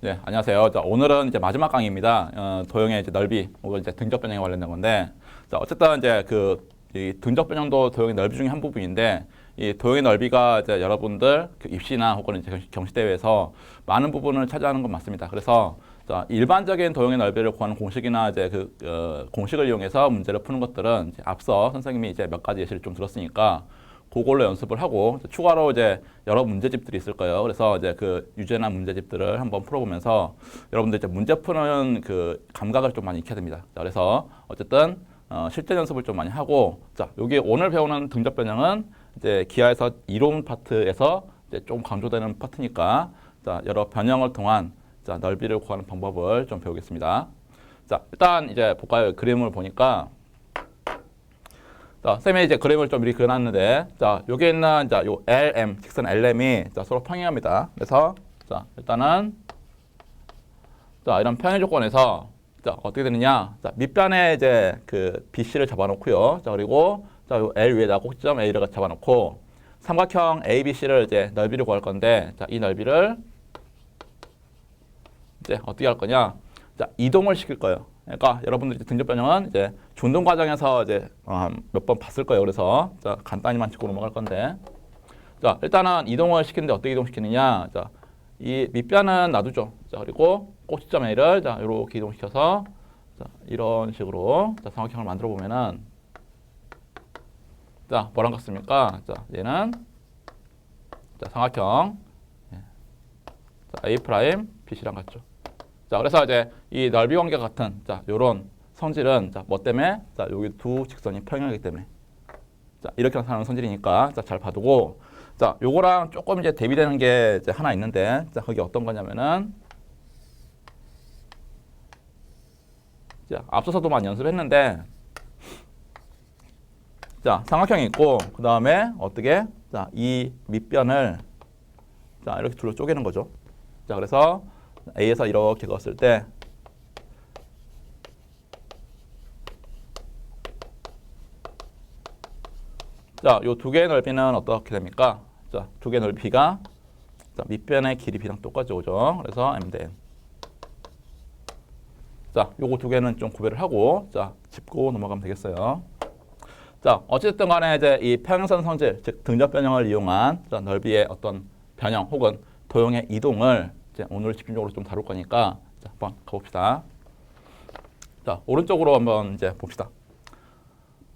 네, 안녕하세요. 자, 오늘은 이제 마지막 강의입니다. 도형의 이제 넓이 혹은 이제 등적 변형에 관련된 건데, 자, 어쨌든 이제 이 등적 변형도 도형의 넓이 중에 한 부분인데, 이 도형의 넓이가 이제 여러분들 그 입시나 혹은 이제 경시 대회에서 많은 부분을 차지하는 건 맞습니다. 그래서 자, 일반적인 도형의 넓이를 구하는 공식이나 이제 공식을 이용해서 문제를 푸는 것들은 이제 앞서 선생님이 이제 몇 가지 예시를 좀 들었으니까 그걸로 연습을 하고 추가로 이제 여러 문제집들이 있을 거예요. 그래서 이제 그 유제나 문제집들을 한번 풀어보면서 여러분들 이제 문제 푸는 그 감각을 좀 많이 익혀야 됩니다. 자, 그래서 어쨌든 실전 연습을 좀 많이 하고, 자, 여기 오늘 배우는 등적 변형은 이제 기하에서 이론 파트에서 이제 좀 강조되는 파트니까, 자, 여러 변형을 통한 자, 넓이를 구하는 방법을 좀 배우겠습니다. 자, 일단 이제 볼까요? 그림을 보니까. 자, 쌤이 이제 그림을 좀 미리 그려놨는데, 자, 여기 있는, 자, 요 LM, 직선 LM이, 자, 서로 평행합니다. 그래서, 자, 일단은, 자, 이런 평행 조건에서, 자, 어떻게 되느냐. 자, 밑변에 이제 그 BC를 잡아놓고요. 자, 그리고, 자, 요 L 위에다 꼭지점 A를 잡아놓고, 삼각형 ABC를 이제 넓이를 구할 건데, 자, 이 넓이를, 이제 어떻게 할 거냐. 자, 이동을 시킬 거예요. 그러니까 여러분들이 등적 변형은 이제 중등 과정에서 이제 몇 번 봤을 거예요. 그래서 자, 간단히만 짚고 넘어갈 건데, 자, 일단은 이동을 시키는데 어떻게 이동시키느냐. 자, 이 밑변은 놔두죠. 자, 그리고 꼭지점 A를 자, 이렇게 이동시켜서 자, 이런 식으로 자, 삼각형을 만들어 보면은 자, 뭐랑 같습니까? 자, 얘는 자, 삼각형 자, A 프라임 BC랑 같죠. 자, 그래서 이제 이 넓이 관계가 같은 자, 요런 성질은 자, 뭐 때문에? 자, 여기 두 직선이 평행하기 때문에. 자, 이렇게 나타나는 성질이니까 자, 잘 봐두고, 자, 요거랑 조금 이제 대비되는 게 이제 하나 있는데, 자, 그게 어떤 거냐면은, 자, 앞서서도 많이 연습했는데, 자, 삼각형이 있고, 그 다음에 어떻게? 자, 이 밑변을 자, 이렇게 둘로 쪼개는 거죠. 자, 그래서 A에서 이렇게 그었을 때, 자, 요 두 개의 넓이는 어떻게 됩니까? 자, 두 개의 넓이가 자, 밑변의 길이 B랑 똑같이 오죠. 그래서 M 대 N. 자, 요거 두 개는 좀 구별을 하고, 자, 짚고 넘어가면 되겠어요. 자, 어쨌든 간에 이제 이 평행선 성질, 즉 등적 변형을 이용한 자, 넓이의 어떤 변형 혹은 도형의 이동을 이제 오늘 집중적으로 좀 다룰 거니까 자, 한번 가봅시다. 자, 오른쪽으로 한번 이제 봅시다.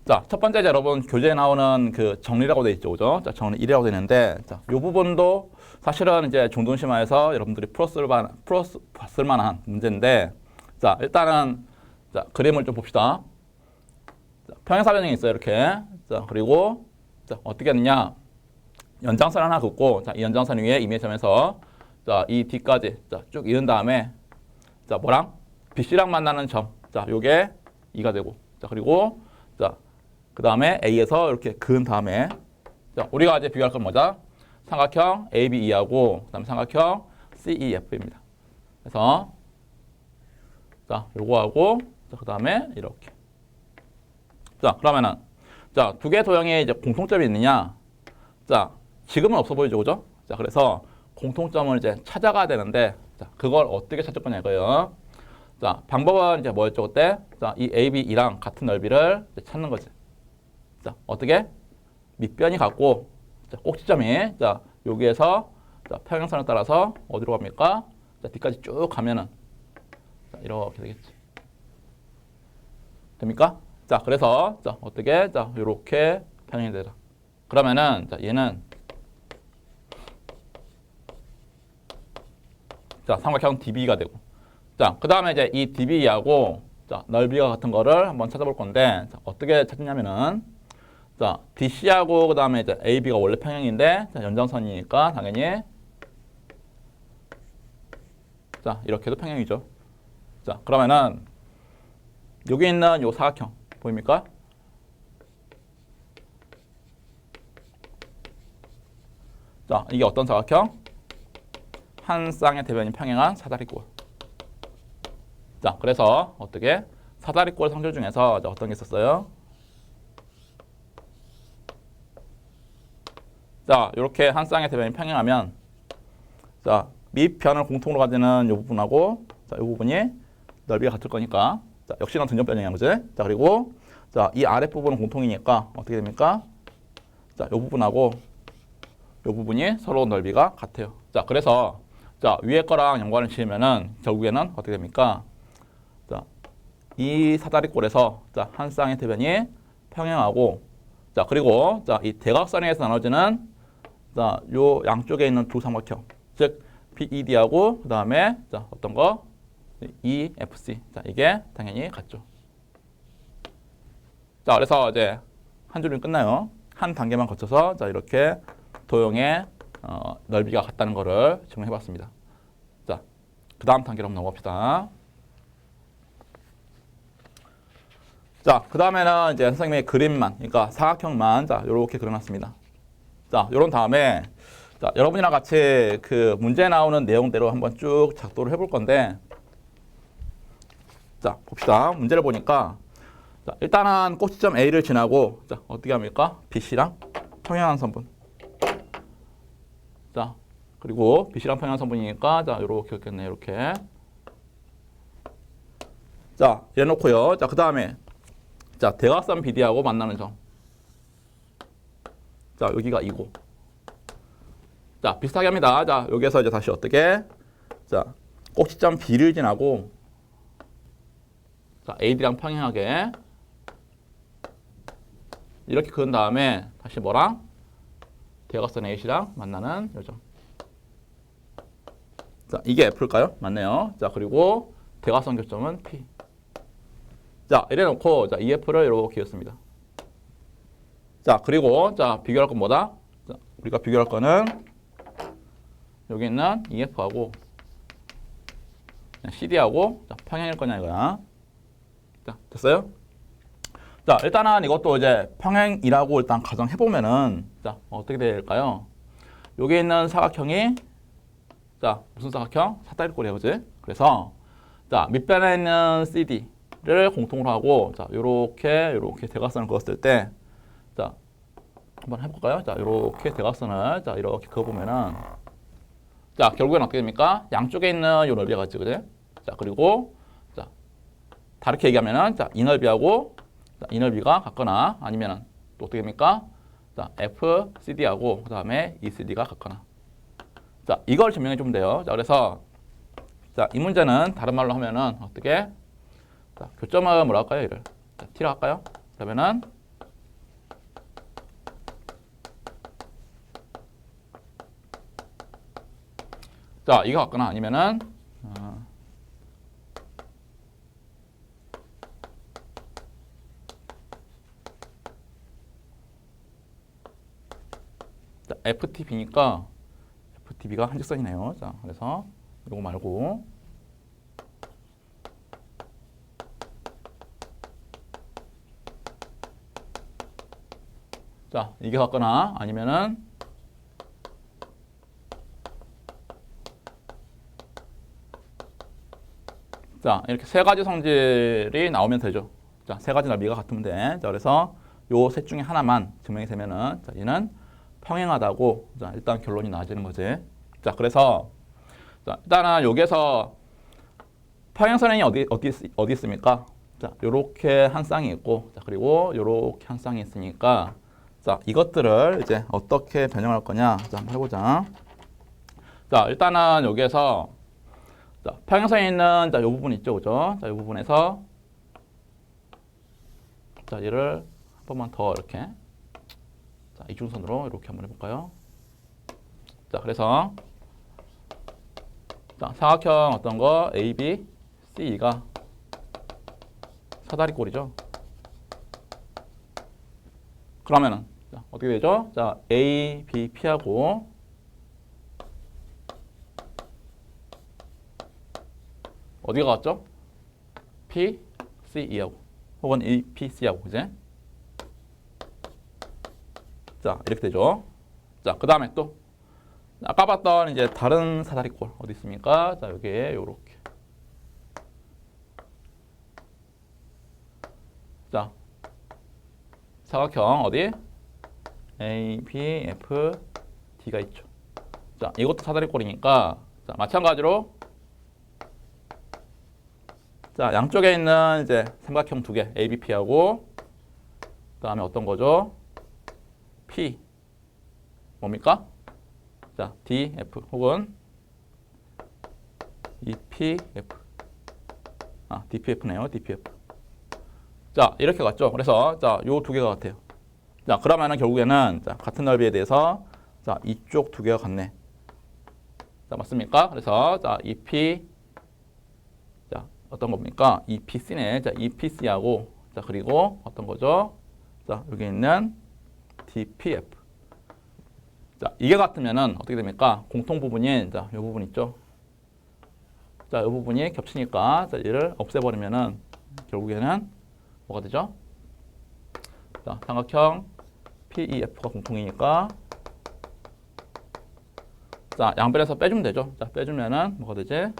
자, 첫 번째 여러분 교재에 나오는 그 정리라고 돼 있죠, 그죠? 자, 정리 1이라고 돼 있는데, 자, 요 부분도 사실은 이제 중등심화에서 여러분들이 봤을 만한 문제인데, 자, 일단은 자, 그림을 좀 봅시다. 자, 평행사 변형이 있어요, 이렇게. 자, 그리고 자, 어떻게 하느냐? 연장선 하나 긋고, 자, 이 연장선 위에 이미점에서 자, 이 D까지 자, 쭉 이은 다음에 자, 뭐랑 BC랑 만나는 점, 자, 요게 2가 되고, 자, 그리고 자, 그 다음에 A에서 이렇게 그은 다음에 자, 우리가 이제 비교할 건 뭐죠? 삼각형 ABE하고 그 다음에 삼각형 CEF입니다. 그래서 자, 요거하고 자, 그 다음에 이렇게. 자, 그러면은 자, 두 개 도형에 이제 공통점이 있느냐? 자, 지금은 없어 보이죠, 그죠? 자, 그래서 공통점을 이제 찾아가야 되는데, 자, 그걸 어떻게 찾을 거냐 이거예요. 자, 방법은 이제 뭐였죠, 그때? 자, 이 ABE랑 같은 넓이를 찾는 거지. 자, 어떻게? 밑변이 같고, 자, 꼭지점이, 자, 여기에서, 자, 평행선을 따라서 어디로 갑니까? 자, 뒤까지 쭉 가면은, 자, 이렇게 되겠지. 됩니까? 자, 그래서, 자, 어떻게? 자, 요렇게 평행이 되라. 그러면은, 자, 얘는, 자, 삼각형 DB가 되고, 자, 그 다음에 이제 이 DB하고, 자, 넓이가 같은 거를 한번 찾아볼 건데, 자, 어떻게 찾느냐면은, 자, DC하고 그 다음에 이제 AB가 원래 평행인데 자, 연장선이니까 당연히 자, 이렇게도 평행이죠. 자, 그러면은 여기 있는 요 사각형 보입니까? 자, 이게 어떤 사각형? 한 쌍의 대변이 평행한 사다리꼴. 자, 그래서 어떻게? 사다리꼴 성질 중에서 자, 어떤 게 있었어요? 자, 이렇게 한 쌍의 대변이 평행하면 자, 밑변을 공통으로 가지는 이 부분하고 자, 이 부분이 넓이가 같을 거니까 자, 역시나 등점 변형이야, 그지? 자, 그리고 자, 이 아랫 부분은 공통이니까 어떻게 됩니까? 자, 이 부분하고 이 부분이 서로 넓이가 같아요. 자, 그래서 자, 위에 거랑 연관을 지으면은 결국에는 어떻게 됩니까? 자, 이 사다리꼴에서 자, 한 쌍의 대변이 평행하고 자, 그리고 자, 이 대각선에서 나눠지는 자, 요 양쪽에 있는 두 삼각형, 즉 BED하고 그다음에 자, 어떤 거? EFC. 자, 이게 당연히 같죠. 자, 그래서 이제 한 줄이 끝나요. 한 단계만 거쳐서 자, 이렇게 도형의 넓이가 같다는 거를 증명해 봤습니다. 자, 그 다음 단계로 한번 넘어갑시다. 자, 그 다음에는 이제 선생님의 그림만, 그러니까 사각형만 자, 요렇게 그려놨습니다. 자, 요런 다음에 자, 여러분이랑 같이 그 문제에 나오는 내용대로 한번 쭉 작도를 해볼 건데 자, 봅시다. 문제를 보니까 자, 일단은 꼭지점 A를 지나고 자, 어떻게 합니까? BC랑 평행한 선분. 자, 그리고 BC랑 평행한 선분이니까 자, 요렇게 했겠네. 요렇게. 자, 이래 놓고요. 자, 그다음에 자, 대각선 BD하고 만나는 점. 자, 여기가 2고. 자, 비슷하게 합니다. 자, 여기에서 이제 다시 어떻게? 자, 꼭지점 B를 지나고 자, AD랑 평행하게 이렇게 그은 다음에 다시 뭐랑? 대각선 AC랑 만나는 요점. 자, 이게 F일까요? 맞네요. 자, 그리고 대각선 교점은 P. 자, 이래 놓고 자, EF를 이렇게 그렸습니다. 자, 그리고 자, 비교할 건 뭐다? 자, 우리가 비교할 거는 여기 있는 EF하고 CD하고 자, 평행일 거냐 이거야. 자, 됐어요? 자, 일단은 이것도 이제 평행이라고 일단 가정해 보면은 자, 어떻게 될까요? 여기 있는 사각형이 자, 무슨 사각형? 사다리꼴이에요, 그지? 그래서 자, 밑변에 있는 CD를 공통으로 하고 자, 요렇게 대각선을 그었을 때 자, 한번 해볼까요? 자, 요렇게 대각선을 자, 이렇게 그어보면은 자, 결국엔 어떻게 됩니까? 양쪽에 있는 요 넓이가 같지, 그지? 자, 그리고 자, 다르게 얘기하면은 자, 이 넓이하고 자, 이 넓이가 같거나 아니면은 또 어떻게 됩니까? 자, FCD하고 그 다음에 ECD가 같거나. 자, 이걸 증명해 주면 돼요. 자, 그래서 자, 이 문제는 다른 말로 하면은 어떻게? 자, 교점을 뭐라 할까요? 이를 자, T로 할까요? 그러면은 자, 이거 같거나 아니면은 자, FTB니까 FTB가 한직선이네요. 자, 그래서 이거 말고 자, 이게 같거나 아니면은 자, 이렇게 세 가지 성질이 나오면 되죠. 자, 세 가지 넓이가 같으면 돼. 자, 그래서 요 셋 중에 하나만 증명이 되면은 자, 얘는 평행하다고 자, 일단 결론이 나와지는 거지. 자, 그래서 자, 일단은 여기에서 평행선이 어디 있습니까? 자, 요렇게 한 쌍이 있고 자, 그리고 요렇게 한 쌍이 있으니까 자, 이것들을 이제 어떻게 변형할 거냐? 자, 한번 해보자. 자, 일단은 여기에서 자, 평행선에 있는 자, 요 부분 있죠, 그죠? 자, 요 부분에서 자, 얘를 한 번만 더 이렇게 자, 이중선으로 이렇게 한번 해볼까요? 자, 그래서 자, 사각형 어떤 거 A, B, C가 사다리꼴이죠. 그러면은 자, 어떻게 되죠? 자, A, B, P하고 어디가 같죠? P, C, E하고 혹은 E, P, C하고 그제? 자, 이렇게 되죠. 자, 그 다음에 또 아까 봤던 이제 다른 사다리꼴 어디 있습니까? 자, 여기에 요렇게. 자, 사각형 어디? A, B, F, D가 있죠. 자, 이것도 사다리꼴이니까 자, 마찬가지로 자, 양쪽에 있는 이제 삼각형 두 개, ABP하고 그다음에 어떤 거죠? P 뭡니까? 자, DF 혹은 EPF. DPF네요. DPF. 자, 이렇게 갔죠. 그래서 자, 요 두 개가 같아요. 자, 그러면은 결국에는 자, 같은 넓이에 대해서 자, 이쪽 두 개가 같네. 자, 맞습니까? 그래서 자, EP 자, 어떤 겁니까? EPC네. 자, EPC하고 자, 그리고 어떤 거죠? 자, 여기 있는 DPF. 자, 이게 같으면은 어떻게 됩니까? 공통 부분인 자, 요 부분 있죠? 자, 이 부분이 겹치니까 자, 얘를 없애버리면은 결국에는 뭐가 되죠? 자, 삼각형 PEF가 공통이니까 자, 양변에서 빼주면 되죠. 자, 빼주면은 뭐가 되지?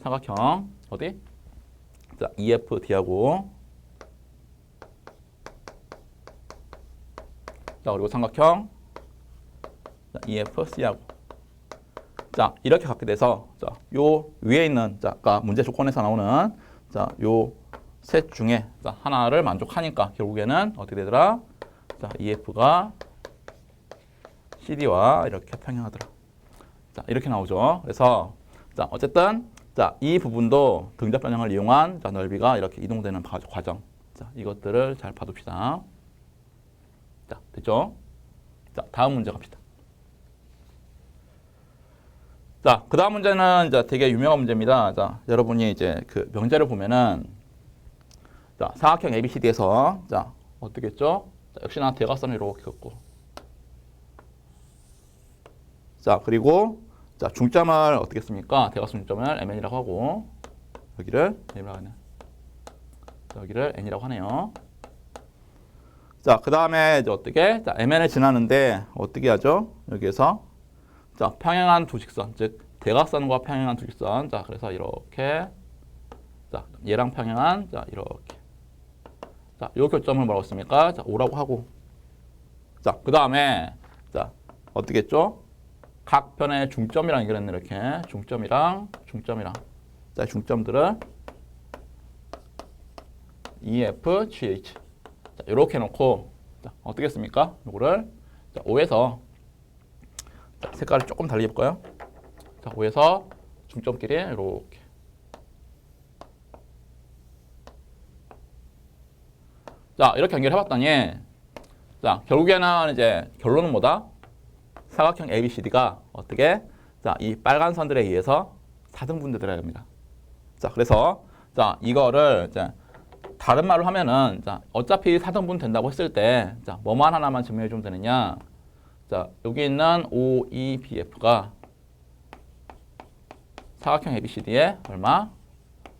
삼각형 어디? 자, EFD하고 자, 그리고 삼각형 자, EFC하고 자, 이렇게 갖게 돼서 자, 요 위에 있는 자, 아까 문제 조건에서 나오는 자, 요 셋 중에 자, 하나를 만족하니까 결국에는 어떻게 되더라? 자, EF가 CD와 이렇게 평행하더라. 자, 이렇게 나오죠. 그래서 자, 어쨌든 자, 이 부분도 등접 변형을 이용한 자, 넓이가 이렇게 이동되는 과정. 자, 이것들을 잘 봐둡시다. 자, 됐죠? 자, 다음 문제 갑시다. 자, 그 다음 문제는 이제 되게 유명한 문제입니다. 자, 여러분이 이제 그 명제를 보면은 자, 사각형 ABCD에서 자, 어떻게 했죠? 자, 역시나 대각선을 이렇게 긋고 자, 그리고 자, 중점을 어떻게 씁니까? 대각선 중점을 MN이라고 하고 여기를 M이라고 하네. 여기를 N이라고 하네요. 자, 그 다음에 이제 어떻게? 자, MN을 지나는데 어떻게 하죠? 여기에서 자, 평행한 두 직선, 즉 대각선과 평행한 두 직선. 자, 그래서 이렇게 자, 얘랑 평행한 자, 이렇게 자, 요 교점을 뭐라고 했습니까? 자, O라고 하고 자, 그 다음에 자, 어떻게 했죠? 각 편의 중점이랑 연결했네. 이렇게 중점이랑 자, 중점들을 EF, GH 자, 이렇게 놓고 자, 어떻게 했습니까? 요거를 자, O에서 자, 색깔을 조금 달리 해볼까요? 자, O에서 중점끼리 이렇게 자, 이렇게 연결해봤더니 자, 결국에는 이제 결론은 뭐다? 사각형 ABCD가 어떻게? 자, 이 빨간 선들에 의해서 4등분되더라 합니다. 자, 그래서 자, 이거를 이제 다른 말로 하면은 자, 어차피 4등분 된다고 했을 때 자, 뭐만 하나만 증명해 주면 되느냐? 자, 여기 있는 OEBF가 사각형 ABCD의 얼마?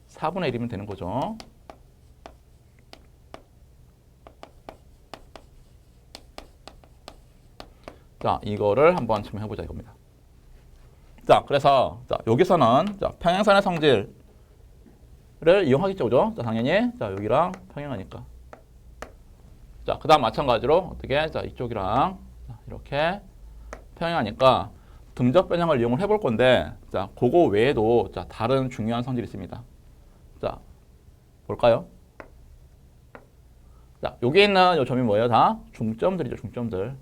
4분의 1이면 되는 거죠. 자, 이거를 한번 증명해보자 이겁니다. 자, 그래서 자, 여기서는 자, 평행선의 성질을 이용하겠죠, 그죠? 자, 당연히 자, 여기랑 평행하니까. 자, 그다음 마찬가지로 어떻게? 자, 이쪽이랑 자, 이렇게 평행하니까 등적 변형을 이용을 해볼 건데, 자, 그거 외에도 자, 다른 중요한 성질이 있습니다. 자, 볼까요? 자, 여기 있는 이 점이 뭐예요? 다 중점들이죠, 중점들.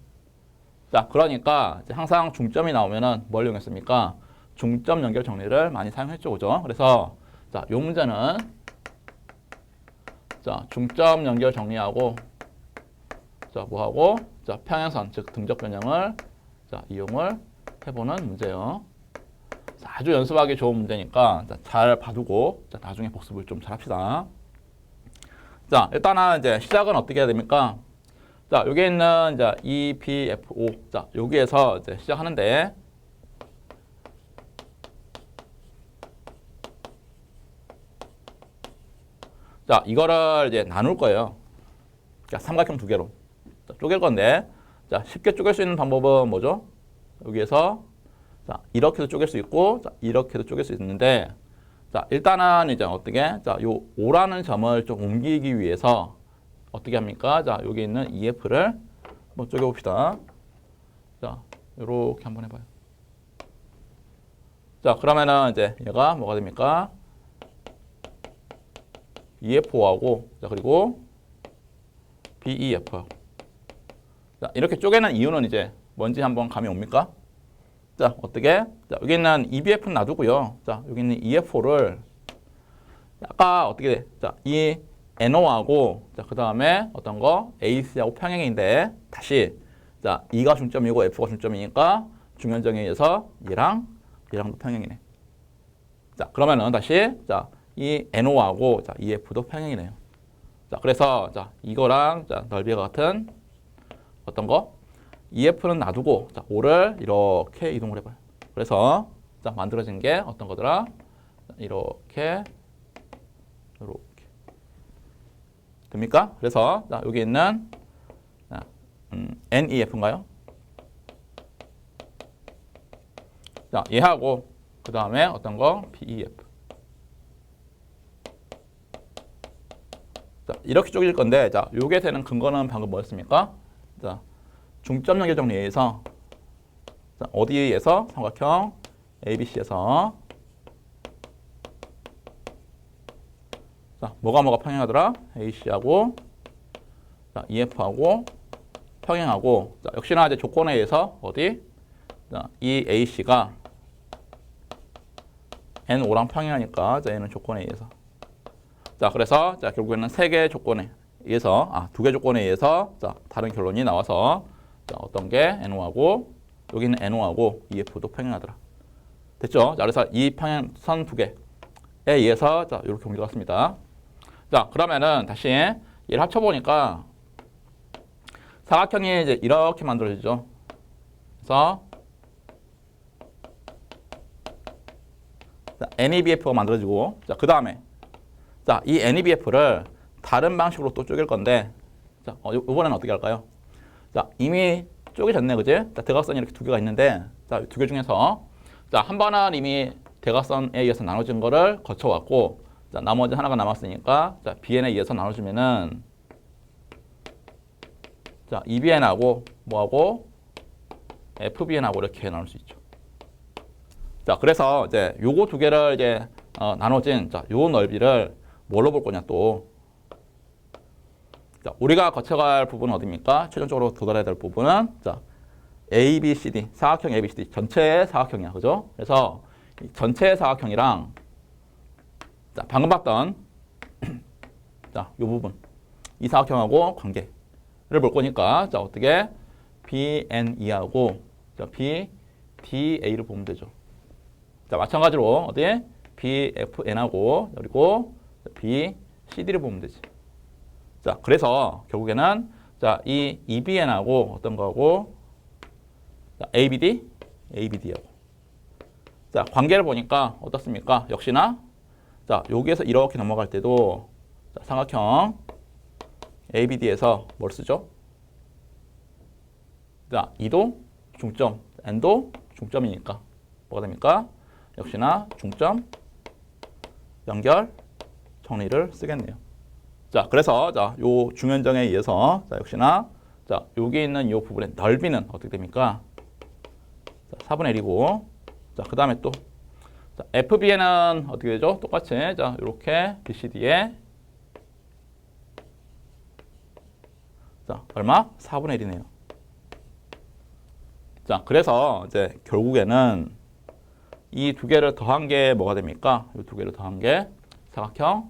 자, 그러니까 이제 항상 중점이 나오면은 뭘 이용했습니까? 중점 연결 정리를 많이 사용했죠, 그죠? 그래서 자, 요 문제는 자, 중점 연결 정리하고 자, 뭐하고 자, 평행선 즉 등적 변형을 자, 이용을 해보는 문제예요. 자, 아주 연습하기 좋은 문제니까 자, 잘 봐두고 자, 나중에 복습을 좀 잘 합시다. 자, 일단은 이제 시작은 어떻게 해야 됩니까? 자, 여기 있는 자, EPFO. 자, 여기에서 이제 시작하는데 자, 이거를 이제 나눌 거예요. 자, 삼각형 두 개로. 자, 쪼갤 건데 자, 쉽게 쪼갤 수 있는 방법은 뭐죠? 여기에서 자, 이렇게도 쪼갤 수 있고 자, 이렇게도 쪼갤 수 있는데 자, 일단은 이제 어떻게? 자, 요 O라는 점을 좀 옮기기 위해서 어떻게 합니까? 자, 여기 있는 EF를 한번 쪼개봅시다. 자, 요렇게 한번 해봐요. 자, 그러면은 이제 얘가 뭐가 됩니까? EF5하고, 자, 그리고 BEF. 자, 이렇게 쪼개는 이유는 이제 뭔지 한번 감이 옵니까? 자, 어떻게? 자, 여기 있는 EBF는 놔두고요. 자, 여기 있는 EF5를 아까 어떻게 돼? 자, 이 NO하고, 자, 그 다음에 어떤 거? AC하고 평행인데, 다시, 자, E가 중점이고 F가 중점이니까 중연정에 의해서 얘랑도 평행이네. 자, 그러면은 다시, 자, 이 NO하고, 자, EF도 평행이네요. 자, 그래서, 자, 이거랑, 자, 넓이가 같은 어떤 거? EF는 놔두고, 자, O를 이렇게 이동을 해봐요. 그래서, 자, 만들어진 게 어떤 거더라? 이렇게. 됩니까? 그래서 자, 여기 있는 NEF인가요? 자, 얘하고 그 다음에 어떤 거? BEF. 자, 이렇게 쪼개질 건데, 자, 요게 되는 근거는 방금 뭐였습니까? 자, 중점 연결 정리에 의해서, 자, 어디에 의해서? 삼각형 ABC에서, 자, 뭐가 평행하더라? AC하고, 자, EF하고 평행하고, 자, 역시나 이제 조건에 의해서 어디? 자, 이 AC가 NO랑 평행하니까, 자, 얘는 조건에 의해서. 자, 그래서 자, 결국에는 세 개의 조건에 의해서, 두 개 조건에 의해서, 자, 다른 결론이 나와서, 자, 어떤 게 NO하고, 여기는 NO하고 EF도 평행하더라. 됐죠? 자, 그래서 이 평행선 두 개에 의해서, 자, 이렇게 옮겨갔습니다. 자, 그러면은 다시 얘를 합쳐보니까 사각형이 이제 이렇게 만들어지죠. 그래서 자, NEBF가 만들어지고, 자, 그 다음에 자, 이 NEBF를 다른 방식으로 또 쪼갤 건데, 자, 이번에는 어떻게 할까요? 자, 이미 쪼개졌네, 그지? 자, 대각선이 이렇게 두 개가 있는데, 자, 두 개 중에서 자, 한 번은 이미 대각선에 의해서 나눠진 거를 거쳐왔고, 자, 나머지 하나가 남았으니까, 자, BN에 의해서 나눠주면은, 자, EBN하고, 뭐하고, FBN하고 이렇게 나눌 수 있죠. 자, 그래서 이제 요거 두 개를 이제, 나눠진, 자, 요 넓이를 뭘로 볼 거냐 또. 자, 우리가 거쳐갈 부분은 어디입니까? 최종적으로 도달해야 될 부분은, 자, ABCD, 사각형 ABCD, 전체의 사각형이야. 그죠? 그래서, 이 전체의 사각형이랑, 자, 방금 봤던 자, 이 부분 이 사각형하고 관계를 볼 거니까 자, 어떻게 BNE하고 자, BDA를 보면 되죠. 자, 마찬가지로 어디 BFN하고 그리고 BCD를 보면 되지. 자, 그래서 결국에는 자, 이 EBN하고 어떤 거하고 자, ABD하고 자, 관계를 보니까 어떻습니까? 역시나 자, 여기에서 이렇게 넘어갈 때도 자, 삼각형 ABD에서 뭘 쓰죠? 자, E도 중점, N도 중점이니까 뭐가 됩니까? 역시나 중점 연결 정리를 쓰겠네요. 자, 그래서 자, 요 중연정에 의해서 자, 역시나 자, 여기 있는 이 부분의 넓이는 어떻게 됩니까? 자, 4분의 1이고 자, 그 다음에 또 자, FBN은 어떻게 되죠? 똑같이 자, 이렇게 BCD에 자, 얼마? 4분의 1이네요. 자, 그래서 이제 결국에는 이 두 개를 더한 게 뭐가 됩니까? 이 두 개를 더한 게 사각형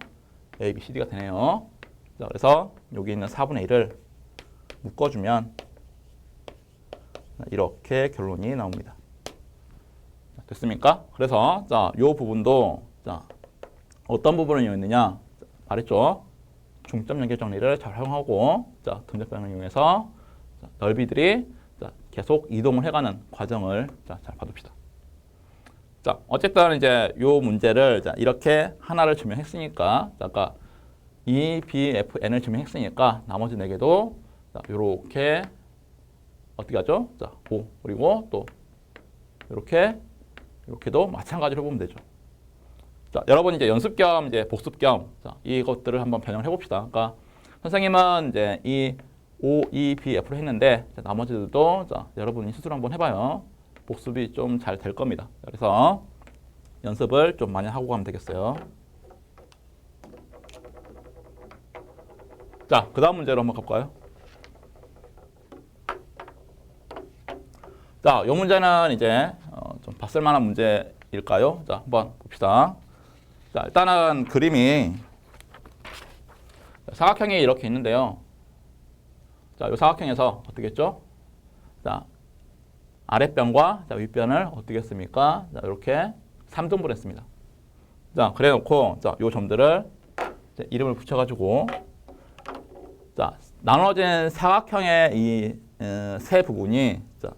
ABCD가 되네요. 자, 그래서 여기 있는 4분의 1을 묶어주면 이렇게 결론이 나옵니다. 됐습니까? 그래서 자, 요 부분도 자, 어떤 부분을 이용했느냐? 말했죠. 중점 연결 정리를 잘 활용하고 자, 등적 변형을 이용해서 자, 넓이들이 자, 계속 이동을 해가는 과정을 자, 잘 봐둡시다. 자, 어쨌든 이제 요 문제를 자, 이렇게 하나를 증명했으니까 자, 아까 E, B, F, N을 증명했으니까 나머지 4개도 자, 요렇게 어떻게 하죠? 자, O 그리고 또 이렇게도 마찬가지로 보면 되죠. 자, 여러분 이제 연습 겸 이제 복습 겸 자, 이것들을 한번 변형을 해봅시다. 그러니까 선생님은 이제 이 O, E, B, F로 했는데 자, 나머지들도 자, 여러분이 스스로 한번 해봐요. 복습이 좀 잘 될 겁니다. 그래서 연습을 좀 많이 하고 가면 되겠어요. 자, 그 다음 문제로 한번 가볼까요? 자, 이 문제는 이제 좀 봤을 만한 문제일까요? 자, 한번 봅시다. 자, 일단은 그림이 사각형이 이렇게 있는데요. 자, 이 사각형에서 어떻게 했죠? 자, 아랫변과 윗변을 어떻게 했습니까? 자, 이렇게 3등분 했습니다. 자, 그래 놓고, 자, 요 점들을 이름을 붙여가지고, 자, 나눠진 사각형의 이 세 부분이, 자,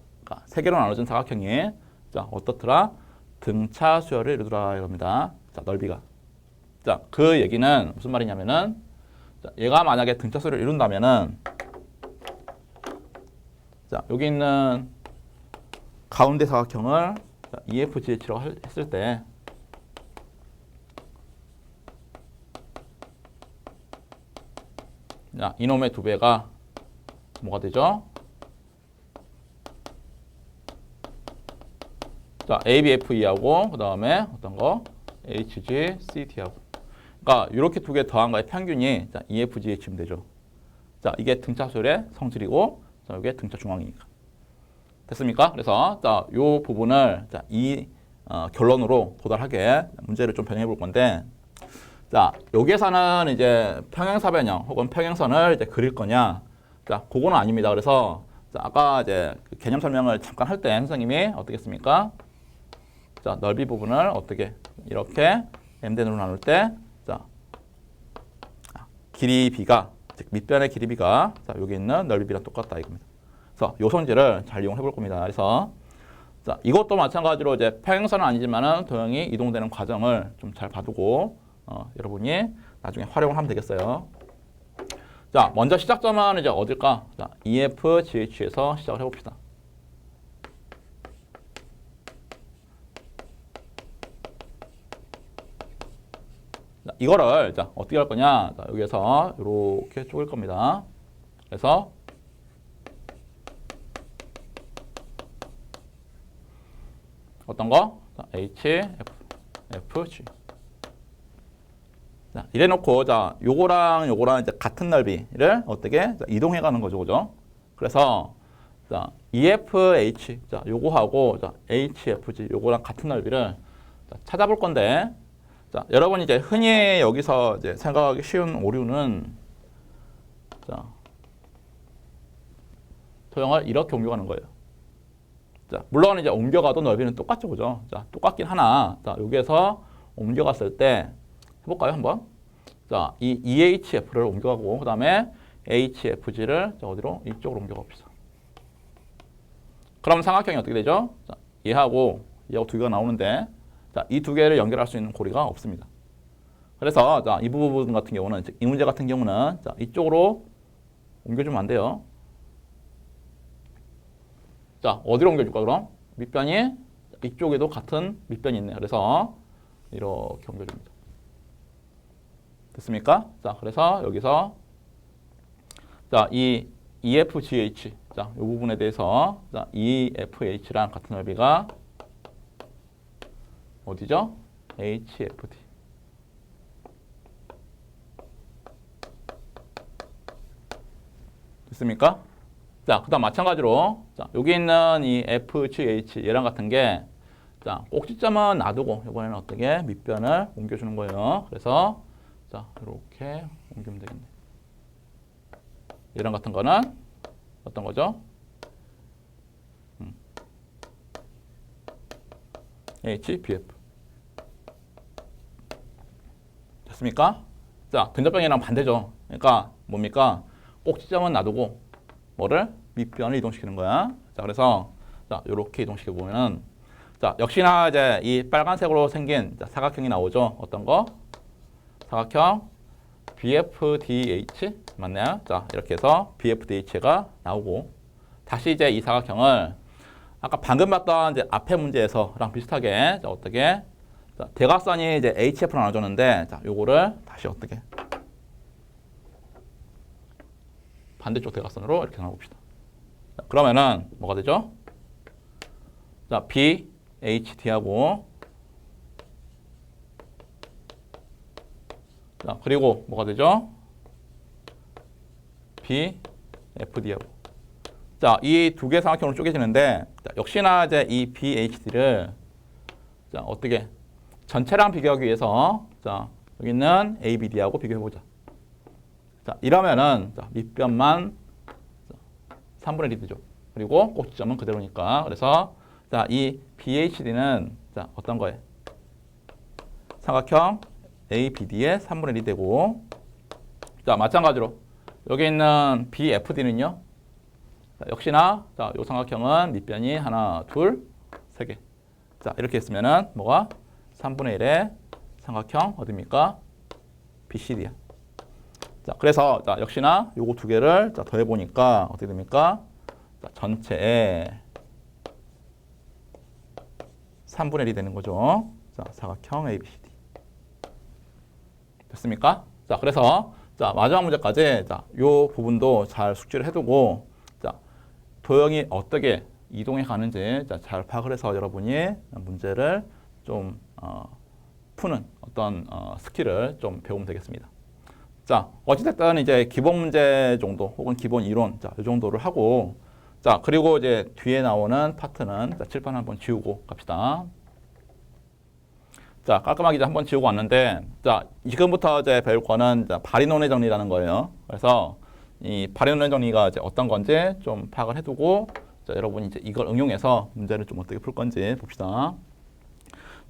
세 개로 나눠진 사각형이, 자, 어떻더라? 등차 수열을 이루더라, 이겁니다. 자, 넓이가. 자, 그 얘기는 무슨 말이냐면은, 자, 얘가 만약에 등차 수열을 이룬다면은, 자, 여기 있는 가운데 사각형을 EFGH라고 했을 때, 자, 이놈의 두 배가 뭐가 되죠? 자, ABFE하고 그 다음에 어떤 거? HGCT하고. 그러니까 이렇게 두 개 더한 거의 평균이 자, EFGH면 되죠. 자, 이게 등차 수열의 성질이고, 자, 이게 등차 중앙이니까. 됐습니까? 그래서 자, 요 부분을 자, 이 결론으로 도달하게 문제를 좀 변형해 볼 건데, 자, 여기에서는 이제 평행사변형 혹은 평행선을 이제 그릴 거냐, 자, 그거는 아닙니다. 그래서 자, 아까 이제 그 개념 설명을 잠깐 할 때 선생님이 어떻게 했습니까? 자, 넓이 부분을 어떻게 이렇게 m대로 나눌 때, 자, 길이 b가 즉 밑변의 길이 b가 자, 여기 있는 넓이 b랑 똑같다 이겁니다. 그래서 요 성질을 잘 이용해 볼 겁니다. 그래서 자, 이것도 마찬가지로 이제 평행선은 아니지만은 도형이 이동되는 과정을 좀 잘 봐두고 여러분이 나중에 활용을 하면 되겠어요. 자, 먼저 시작점은 이제 어딜까? 자, EFGH에서 시작을 해봅시다. 자, 이거를 자, 어떻게 할 거냐? 자, 여기에서 이렇게 쪼갤 겁니다. 그래서 어떤 거? 자, HFG. 자, 이래 놓고, 자, 요거랑 요거랑 이제 같은 넓이를 어떻게? 자, 이동해 가는 거죠. 그죠? 그래서, 자, EFH. 자, 요거하고, 자, HFG. 요거랑 같은 넓이를 자, 찾아볼 건데, 자, 여러분 이제 흔히 여기서 이제 생각하기 쉬운 오류는, 자, 도형을 이렇게 옮겨가는 거예요. 자, 물론 이제 옮겨가도 넓이는 똑같죠. 그죠? 자, 똑같긴 하나, 자, 여기에서 옮겨갔을 때, 해볼까요, 한번? 자, 이 EHF를 옮겨가고, 그 다음에 HFG를 어디로? 이쪽으로 옮겨갑시다. 그럼 삼각형이 어떻게 되죠? 자, 얘하고 두 개가 나오는데, 자, 이 두 개를 연결할 수 있는 고리가 없습니다. 그래서, 자, 이 부분 같은 경우는, 즉, 이 문제 같은 경우는, 자, 이쪽으로 옮겨주면 안 돼요. 자, 어디로 옮겨줄까, 그럼? 밑변이, 이쪽에도 같은 밑변이 있네요. 그래서, 이렇게 옮겨줍니다. 됐습니까? 자, 그래서 여기서 자, 이 EFGH 자, 이 부분에 대해서 자, EFH랑 같은 넓이가 어디죠? HFD. 됐습니까? 자, 그다음 마찬가지로 자, 여기 있는 이 FGH 얘랑 같은 게 자, 꼭지점은 놔두고 이번에는 어떻게 밑변을 옮겨주는 거예요. 그래서 자, 이렇게 옮기면 되겠네. 얘랑 같은 거는 어떤 거죠? HBF. 됐습니까? 자, 근접변이랑 반대죠. 그러니까 뭡니까? 꼭지점은 놔두고 뭐를? 밑변을 이동시키는 거야. 자, 그래서 자, 이렇게 이동시켜 보면은 자, 역시나 이제 이 빨간색으로 생긴 자, 사각형이 나오죠. 어떤 거? 사각형 BFDH 맞나요? 자, 이렇게 해서 BFDH가 나오고 다시 이제 이 사각형을 아까 방금 봤던 이제 앞에 문제에서랑 비슷하게 자, 어떻게 자, 대각선이 이제 HF로 나눠졌는데 자, 요거를 다시 어떻게 반대쪽 대각선으로 이렇게 나눠봅시다. 자, 그러면은 뭐가 되죠? 자, BHD하고 자, 그리고 뭐가 되죠? BFD하고. 자, 이 두 개 삼각형으로 쪼개지는데, 자, 역시나 이제 이 BHD를 자, 어떻게 전체랑 비교하기 위해서 자, 여기 있는 ABD하고 비교해 보자. 자, 이러면은 자, 밑변만 3분의 1이 되죠. 그리고 꼭지점은 그대로니까. 그래서 자, 이 BHD는 자, 어떤 거예요? 삼각형 ABD의 3분의 1이 되고, 자, 마찬가지로 여기 있는 BFD는요. 자, 역시나 자, 요 삼각형은 밑변이 하나, 둘, 세 개. 자, 이렇게 했으면은 뭐가 3분의 1의 삼각형 어디입니까? BCD야. 자, 그래서 자, 역시나 요거 두 개를 자, 더해 보니까 어떻게 됩니까? 자, 전체에 3분의 1이 되는 거죠. 자, 사각형 ABCD. 됐습니까? 자, 그래서 자, 마지막 문제까지 자, 요 부분도 잘 숙지를 해두고 자, 도형이 어떻게 이동해 가는지 자, 잘 파악을 해서 여러분이 문제를 좀 푸는 어떤 스킬을 좀 배우면 되겠습니다. 자, 어찌됐든 이제 기본 문제 정도 혹은 기본 이론 자, 이 정도를 하고 자, 그리고 이제 뒤에 나오는 파트는 자, 칠판 한번 지우고 갑시다. 자, 깔끔하게 이제 한번 지우고 왔는데 자, 지금부터 이제 배울 거는 자, 발인원의 정리라는 거예요. 그래서 이 발인원의 정리가 이제 어떤 건지 좀 파악을 해두고 자, 여러분이 이제 이걸 응용해서 문제를 좀 어떻게 풀 건지 봅시다.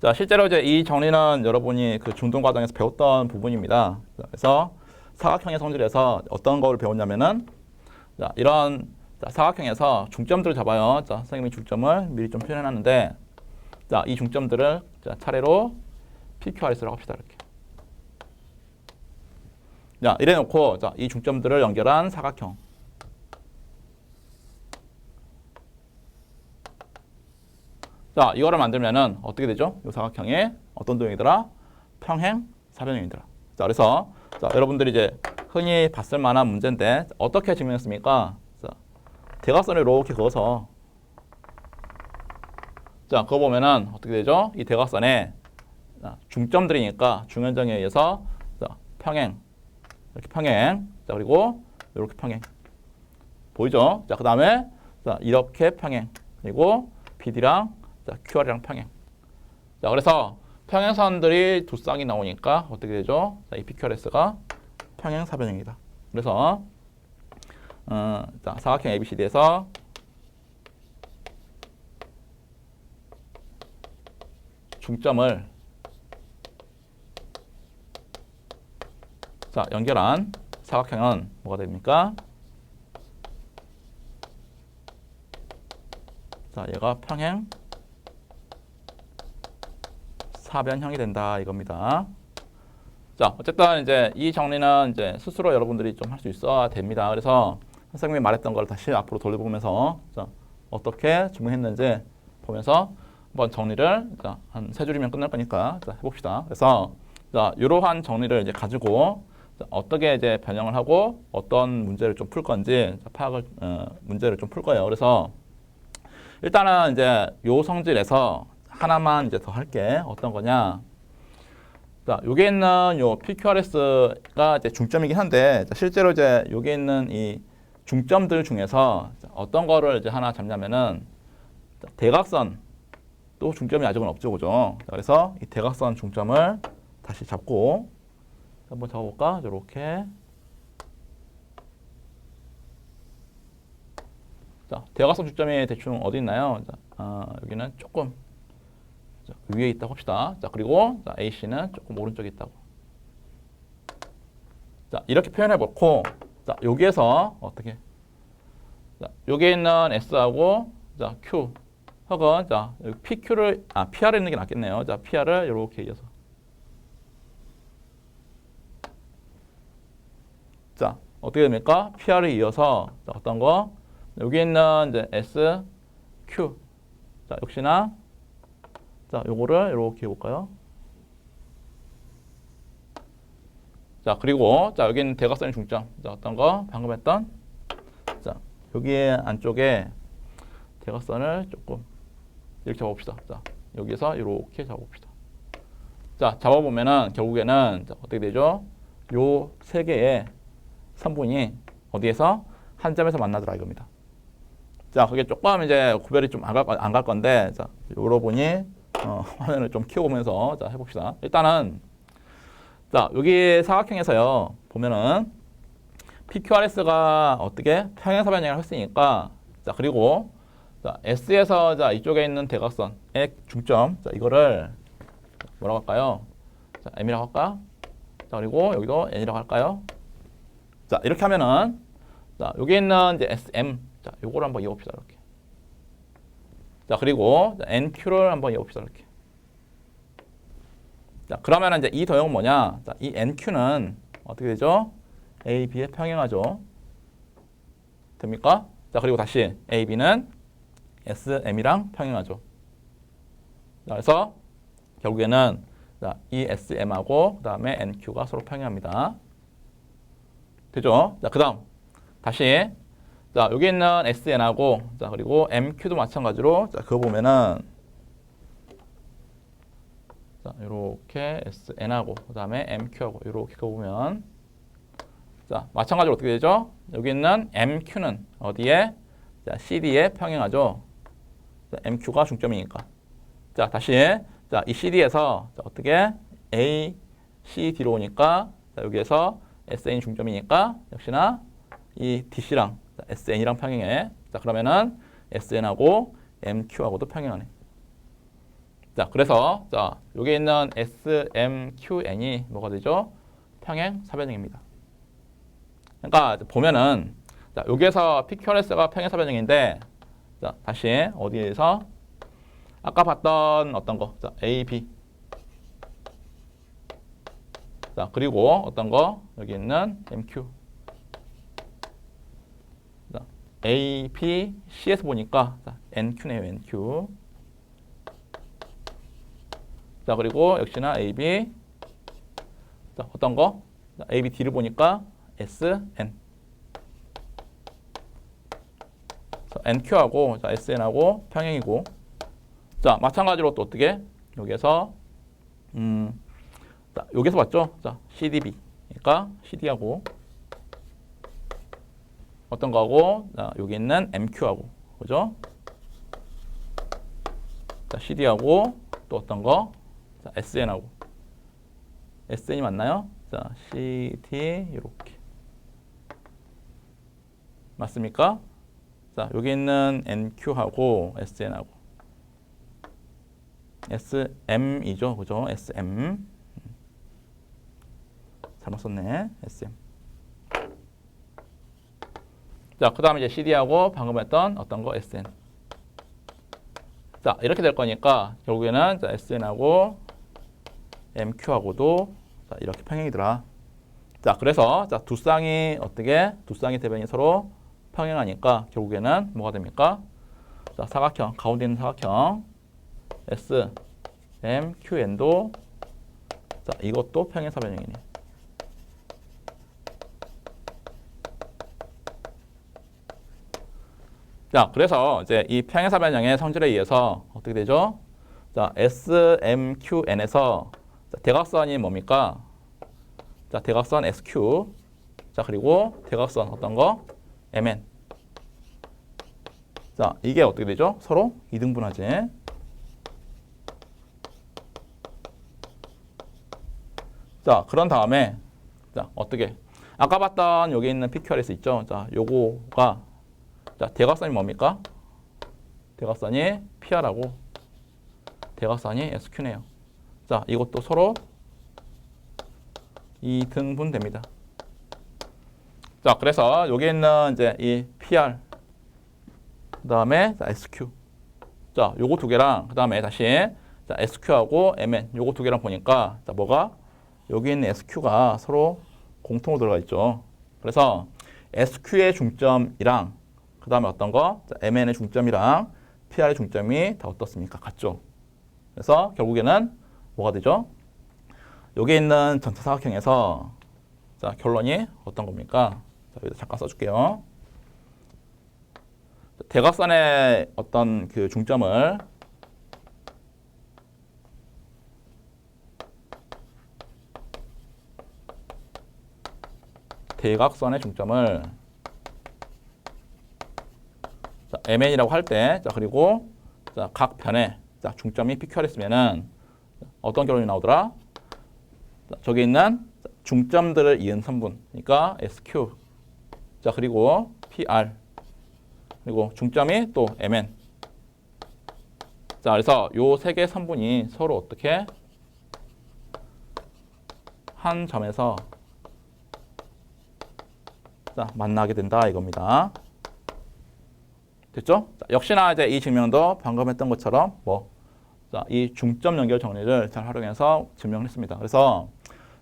자, 실제로 이제 이 정리는 여러분이 그 중등 과정에서 배웠던 부분입니다. 자, 그래서 사각형의 성질에서 어떤 걸 배웠냐면은 자, 이런 자, 사각형에서 중점들을 잡아요. 자, 선생님이 중점을 미리 좀 표현해놨는데 자, 이 중점들을 자, 차례로 PQRS라고 합시다. 이렇게. 자, 이래 놓고 자, 이 중점들을 연결한 사각형. 자, 이거를 만들면은 어떻게 되죠? 이 사각형에 어떤 도형이더라? 평행 사변형이더라. 자, 그래서 자, 여러분들이 이제 흔히 봤을 만한 문제인데 어떻게 증명했습니까? 자, 대각선을 이렇게 그어서 자, 그거 보면은 어떻게 되죠? 이 대각선에 자, 중점들이니까 중연정에 의해서 자, 평행 이렇게 평행 자, 그리고 이렇게 평행 보이죠? 자, 그 다음에 자, 이렇게 평행 그리고 BD랑 자, QR이랑 평행. 자, 그래서 평행선들이 두 쌍이 나오니까 어떻게 되죠? 자, 이 PQRS가 평행 사변형이다. 그래서 자, 사각형 ABCD에서 중점을 자, 연결한 사각형은 뭐가 됩니까? 자, 얘가 평행 사변형이 된다 이겁니다. 자, 어쨌든 이제 이 정리는 이제 스스로 여러분들이 좀 할 수 있어야 됩니다. 그래서 선생님이 말했던 걸 다시 앞으로 돌려보면서 자, 어떻게 증명했는지 보면서 한번 정리를 자, 한 세 줄이면 끝날 거니까 자, 해봅시다. 그래서 자, 이러한 정리를 이제 가지고 자, 어떻게 이제 변형을 하고 어떤 문제를 좀 풀 건지 자, 파악을 문제를 좀 풀 거예요. 그래서 일단은 이제 요 성질에서 하나만 이제 더 할게. 어떤 거냐? 자, 여기 있는 요 PQRS가 이제 중점이긴 한데 자, 실제로 이제 여기 있는 이 중점들 중에서 자, 어떤 거를 이제 하나 잡냐면은 자, 대각선 또 중점이 아직은 없죠, 그죠? 자, 그래서 이 대각선 중점을 다시 잡고 한번 잡아볼까? 이렇게. 자, 대각선 중점이 대충 어디 있나요? 자, 여기는 조금 자, 위에 있다고 합시다. 자, 그리고 자, AC는 조금 오른쪽에 있다고. 자, 이렇게 표현해 놓고 자, 여기에서 어떻게? 자, 여기에 있는 S하고 자, Q 혹은 자, 여기 PQ를 PR에 있는 게 낫겠네요. 자, PR을 이렇게 이어서. 자, 어떻게 됩니까? PR을 이어서 자, 어떤 거? 여기 있는 이제 S, Q. 자, 역시나 자, 요거를 이렇게 해볼까요? 자, 그리고 자, 여기 있는 대각선의 중점. 자, 어떤 거? 방금 했던 자, 여기 안쪽에 대각선을 조금 이렇게 잡아봅시다. 자, 여기서 이렇게 잡아봅시다. 자, 잡아보면은 결국에는 자, 어떻게 되죠? 요 세 개의 선분이 어디에서 한 점에서 만나더라 이겁니다. 자, 그게 조금 이제 구별이 좀 안 갈 건데, 자, 여러분이 화면을 좀 키워보면서 자 해봅시다. 일단은 자 여기 사각형에서요 보면은 PQRS가 어떻게 평행사변형을 했으니까 자 그리고 자 S에서 자 이쪽에 있는 대각선의 중점 자 이거를 뭐라고 할까요? 자 M이라고 할까? 자 그리고 여기도 N이라고 할까요? 자 이렇게 하면은 자 여기 있는 이제 SM 자 요거를 한번 이어봅시다 이렇게. 자 그리고 자, NQ를 한번 이어봅시다 이렇게. 자 그러면 이제 이 도형은 뭐냐? 자 이 NQ는 어떻게 되죠? A, B에 평행하죠. 됩니까? 자 그리고 다시 A, B는 SM이랑 평행하죠. 자, 그래서 결국에는 자, 이 SM하고 그 다음에 NQ가 서로 평행합니다. 되죠? 자, 그 다음 다시 자 여기 있는 SN하고 자 그리고 MQ도 마찬가지로 자 그거 보면은 자 이렇게 SN하고 그 다음에 MQ하고 이렇게 그거 보면 자 마찬가지로 어떻게 되죠? 여기 있는 MQ는 어디에? 자 CD에 평행하죠. 자, MQ가 중점이니까. 자 다시 자 이 CD에서 자, 어떻게 A, CD로 오니까 자, 여기에서 SN이 중점이니까 역시나 이 DC랑 SN이랑 평행해. 자 그러면은 SN하고 MQ하고도 평행하네. 자 그래서 자 여기 있는 SMQN이 뭐가 되죠? 평행 사변형입니다. 그러니까 보면은 자 여기에서 PQRS가 평행 사변형인데 자 다시 어디에서 아까 봤던 어떤 거 자 A, B 자 그리고 어떤 거 여기 있는 MQ 자, A, P, C에서 보니까 자, NQ네요 NQ 자 그리고 역시나 A, B 자 어떤 거 자, A, B, D를 보니까 SN 자, NQ하고 자, SN하고 평행이고 자 마찬가지로 또 어떻게 여기에서 자 여기서 봤죠 자 CDB 그러니까 CD하고 어떤 거하고 자 여기 있는 MQ하고 그죠 자 CD하고 또 어떤 거 자, SN하고 SN이 맞나요 자 CD 이렇게 맞습니까 자 여기 있는 NQ하고 SN하고 SM이죠 그죠 SM 잘못 썼네 SM 자 그 다음에 이제 CD하고 방금 했던 어떤 거 SN 자 이렇게 될 거니까 결국에는 자, SN하고 MQ하고도 자, 이렇게 평행이더라 자 그래서 자, 두 쌍이 어떻게 두 쌍의 대변이 서로 평행하니까 결국에는 뭐가 됩니까 자 사각형 가운데 있는 사각형 SMQN도 자 이것도 평행사변형이네. 자 그래서 이제 이 평행사변형의 성질에 의해서 어떻게 되죠? 자 SMQN에서 자, 대각선이 뭡니까? 자 대각선 SQ 자 그리고 대각선 어떤 거? MN 자 이게 어떻게 되죠? 서로 이등분하지. 자, 그런 다음에 자, 어떻게? 아까 봤던 여기 있는 PQRS 있죠? 자, 요거가 자, 대각선이 뭡니까? 대각선이 PR하고 대각선이 SQ네요. 자, 이것도 서로 이등분됩니다. 자, 그래서 여기 있는 이제 이 PR 그다음에 자, SQ. 자, 요거 두 개랑 그다음에 다시 자, SQ하고 MN 요거 두 개랑 보니까 자, 뭐가 여기 있는 SQ가 서로 공통으로 들어가 있죠. 그래서 SQ의 중점이랑 그 다음에 어떤 거? 자, MN의 중점이랑 PR의 중점이 다 어떻습니까? 같죠. 그래서 결국에는 뭐가 되죠? 여기 있는 전체 사각형에서 자, 결론이 어떤 겁니까? 자, 여기다 잠깐 써줄게요. 대각선의 어떤 그 중점을 대각선의 중점을 자, MN이라고 할 때, 자, 그리고 자, 각 변에 자, 중점이 PQR했으면은 어떤 결론이 나오더라? 자, 저기 있는 중점들을 이은 선분, 그러니까 SQ. 자, 그리고 PR. 그리고 중점이 또 MN. 자, 그래서 요 세 개의 선분이 서로 어떻게 한 점에서 자, 만나게 된다 이겁니다. 됐죠? 자, 역시나 이제 이 증명도 방금 했던 것처럼 자, 이 중점 연결 정리를 잘 활용해서 증명했습니다. 그래서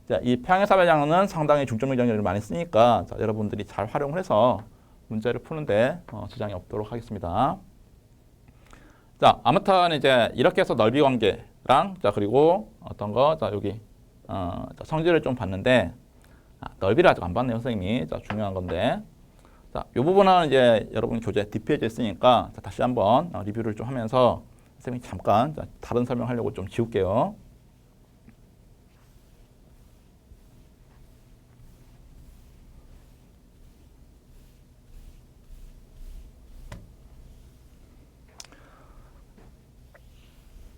자, 이 평행사변형은 상당히 중점 연결을 많이 쓰니까 자, 여러분들이 잘 활용을 해서 문제를 푸는데 지장이 없도록 하겠습니다. 자, 아무튼 이제 이렇게 해서 넓이 관계랑 자, 그리고 어떤 거 자, 여기 자, 성질을 좀 봤는데 넓이를 아직 안 봤네요, 선생님이. 자, 중요한 건데. 자, 이 부분은 이제 여러분 교재 뒷페이지에 있으니까 자, 다시 한번 리뷰를 좀 하면서 선생님이 잠깐 자, 다른 설명하려고 좀 지울게요.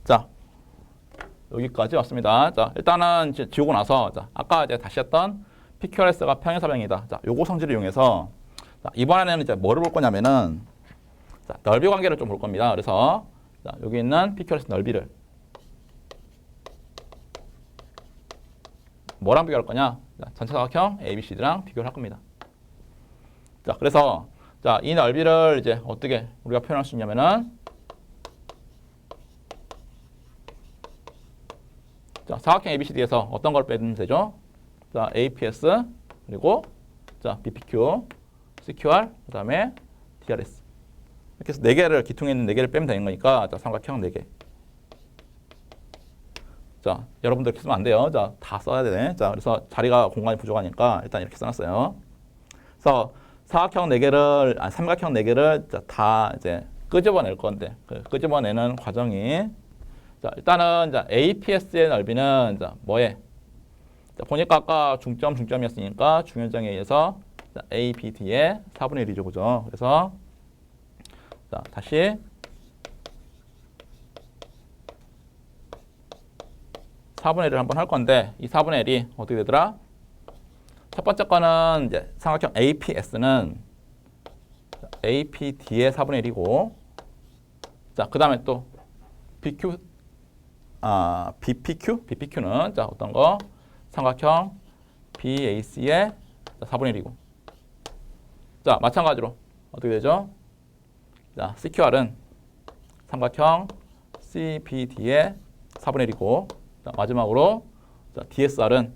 자, 여기까지 왔습니다. 자, 일단은 이제 지우고 나서 자, 아까 이제 다시 했던 PQRS가 평행사변이다. 자, 요거 성질을 이용해서 자, 이번에는 이제 뭐를 볼 거냐면은 자, 넓이 관계를 좀 볼 겁니다. 그래서 자, 여기 있는 PQRS 넓이를 뭐랑 비교할 거냐? 자, 전체 사각형 ABCD랑 비교를 할 겁니다. 자, 그래서 자, 이 넓이를 이제 어떻게 우리가 표현할 수 있냐면은 자, 사각형 ABCD에서 어떤 걸 빼면 되죠? 자, APS 그리고 자, BPQ, CQR 그다음에 DRS. 이렇게 해서 4개를 기퉁에 있는 4개를 빼면 되는 거니까 자, 삼각형 4개. 자, 여러분들 이렇게 쓰면 안 돼요. 자, 다 써야 되네. 자, 그래서 자리가 공간이 부족하니까 일단 이렇게 써놨어요. 그래서 사각형 4개를 삼각형 4개를 자, 다 이제 끄집어낼 건데 그 끄집어내는 과정이 자, 일단은 자, APS의 넓이는 자, 뭐에? 자, 보니까 아까 중점이었으니까 중연장에 의해서 자, ABD의 4분의 1이죠, 그죠? 그래서 자, 다시 4분의 1을 한번 할 건데 이 4분의 1이 어떻게 되더라? 첫 번째 거는 이제 삼각형 APS는 APD의 4분의 1이고 자, 그 다음에 또 BPQ는 자, 어떤 거? 삼각형 BAC의 4분의 1이고 자, 마찬가지로 어떻게 되죠? 자, CQR은 삼각형 CBD의 4분의 1이고 자, 마지막으로 자, DSR은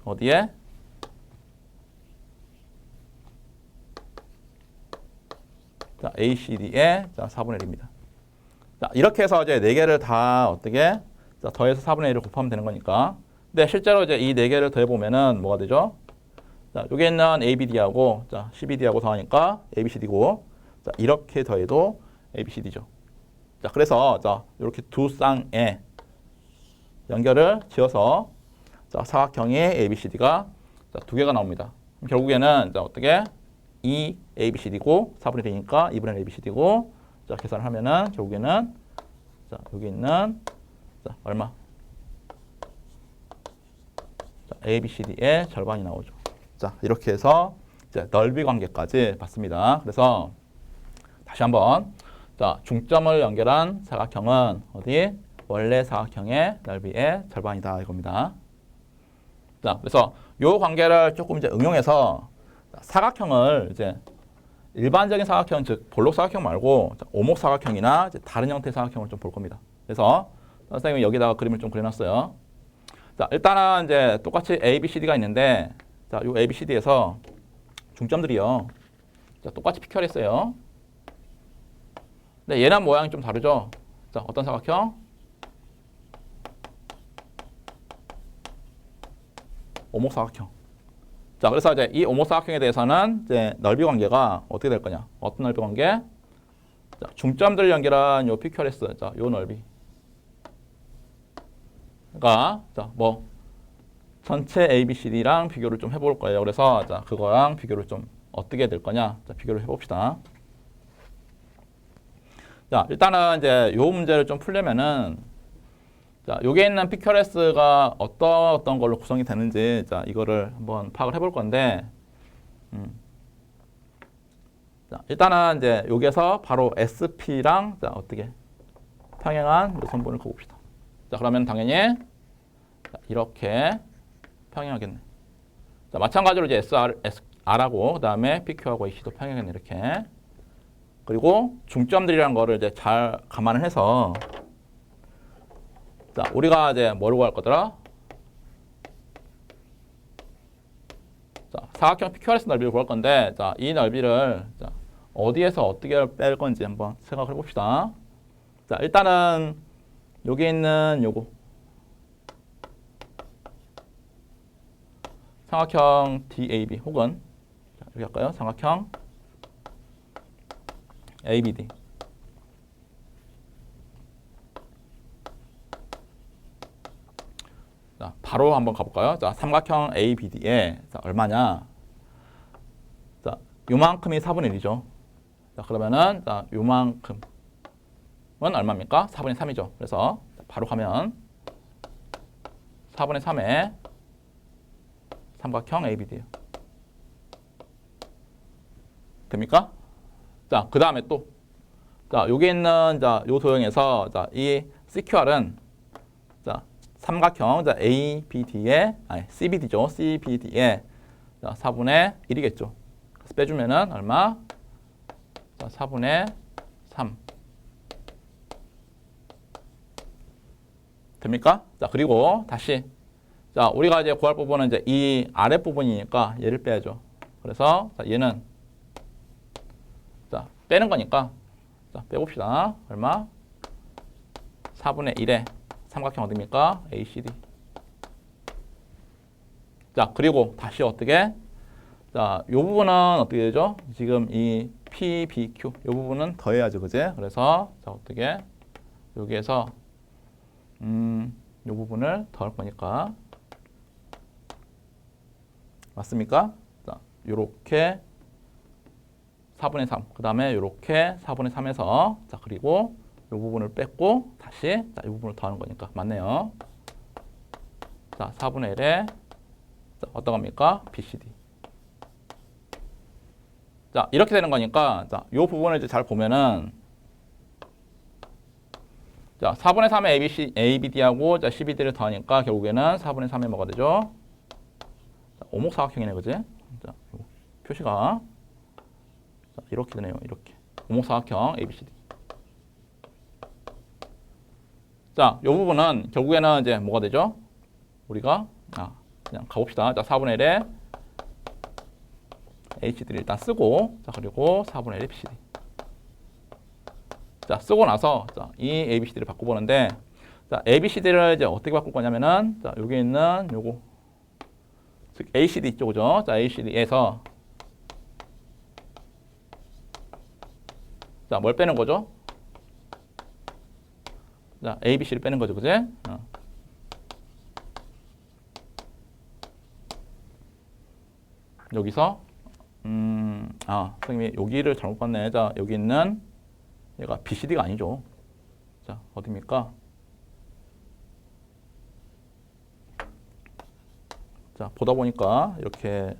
어디에? 자, ACD의 자, 4분의 1입니다. 자, 이렇게 해서 이제 4개를 다 어떻게 자, 더해서 4분의 1을 곱하면 되는 거니까. 근데 실제로 이제 이 4개를 더해 보면은 뭐가 되죠? 자, 여기 있는 ABD하고 자, CBD하고 더하니까 ABCD고 자, 이렇게 더해도 ABCD죠. 자, 그래서 자, 이렇게 두 쌍의 연결을 지어서 자, 사각형의 ABCD가 자, 2개가 나옵니다. 그럼 결국에는 자, 어떻게 2 ABCD고 4분의 1이니까 2분의 1 ABCD고 자, 계산을 하면은 결국에는 자, 여기 있는 자, 얼마? 자, ABCD의 절반이 나오죠. 자, 이렇게 해서 이제 넓이 관계까지 봤습니다. 그래서 다시 한번 자, 중점을 연결한 사각형은 어디? 원래 사각형의 넓이의 절반이다 이겁니다. 자, 그래서 요 관계를 조금 이제 응용해서 사각형을 이제 일반적인 사각형, 즉 볼록 사각형 말고 오목 사각형이나 이제 다른 형태의 사각형을 좀 볼 겁니다. 그래서 선생님이 여기다가 그림을 좀 그려놨어요. 자, 일단은 이제 똑같이 A, B, C, D가 있는데, 자, 요 A, B, C, D에서 중점들이요. 자, 똑같이 PQR했어요. 근데 얘는 모양이 좀 다르죠. 자, 어떤 사각형? 오목 사각형. 자, 그래서 이제 이 오목 사각형에 대해서는 이제 넓이 관계가 어떻게 될 거냐? 어떤 넓이 관계? 자, 중점들 연결한 요 PQRS. 자, 요 넓이. 그러니까 자, 뭐 전체 ABCD랑 비교를 좀 해볼 거예요. 그래서 자, 그거랑 비교를 좀 어떻게 될 거냐? 자, 비교를 해봅시다. 자, 일단은 이제 요 문제를 좀 풀려면은 자, 여기에 있는 PQRS가 어떤 걸로 구성이 되는지 자, 이거를 한번 파악을 해볼 건데 자, 일단은 이제 여기에서 바로 SP랑 자, 어떻게 평행한 요 선분을 그어봅시다. 자, 그러면 당연히 자, 이렇게 평행하겠네. 자, 마찬가지로 이제 SR하고 그다음에 PQ하고 AC도 평행하겠네 이렇게. 그리고 중점들이라는 거를 이제 잘 감안을 해서 자, 우리가 이제 뭐를 구할 거더라? 자, 사각형 PQRS 넓이를 구할 건데 자, 이 넓이를 자, 어디에서 어떻게 뺄 건지 한번 생각을 해봅시다. 자, 일단은 여기 있는 요거 삼각형 DAB 혹은 자, 이렇게 할까요? 삼각형 ABD. 자, 바로 한번 가볼까요? 자, 삼각형 ABD에 자, 얼마냐? 자, 요만큼이 4분의 1이죠. 자, 그러면은 자, 요만큼은 얼마입니까? 4분의 3이죠. 그래서 바로 가면 4분의 3의 삼각형 ABD예요. 됩니까? 자, 그 다음에 또 자, 여기 있는 자, 요 도형에서 자, 이 CQR은 자, 삼각형 자, ABD의 아니 CBD죠. CBD의 자, 4분의 1이겠죠. 그래서 빼주면은 얼마? 자, 4분의 3. 됩니까? 자, 그리고 다시 자, 우리가 이제 구할 부분은 이제 이 아랫 부분이니까 얘를 빼야죠. 그래서 자, 얘는 자, 빼는 거니까 자, 빼봅시다. 얼마? 4분의 1의 삼각형 어디입니까? ACD. 자, 그리고 다시 어떻게? 자, 요 부분은 어떻게 되죠? 지금 이 PBQ 요 부분은 더해야죠, 그제? 그래서 자, 어떻게? 여기에서 요 부분을 더할 거니까 맞습니까? 자, 요렇게 4분의 3. 그 다음에 요렇게 4분의 3에서 자, 그리고 요 부분을 뺐고 다시 자, 이 부분을 더하는 거니까 맞네요. 자, 4분의 1에 자, 어떤 겁니까? BCD. 자, 이렇게 되는 거니까 자, 요 부분을 이제 잘 보면은 자, 4분의 3의 ABD하고 자, CBD를 더하니까 결국에는 4분의 3에 뭐가 되죠? 자, 오목사각형이네, 그지? 자, 표시가 자, 이렇게 되네요. 이렇게 오목사각형 ABCD. 자, 이 부분은 결국에는 이제 뭐가 되죠? 우리가 그냥 가봅시다. 자, 4분의 1에 HD를 일단 쓰고 자, 그리고 4분의 1에 BCD. 자, 쓰고 나서 자, 이 ABCD를 바꿔보는데 자, ABCD를 이제 어떻게 바꿀 거냐면은 자, 여기 있는 요거 즉 ACD 있죠, 그죠? 자, ACD에서 자, 뭘 빼는 거죠? 자, ABC를 빼는 거죠, 그지? 여기서 선생님이 여기를 잘못 봤네. 자, 여기 있는 얘가 BCD가 아니죠. 자, 어디입니까? 자, 보다 보니까 이렇게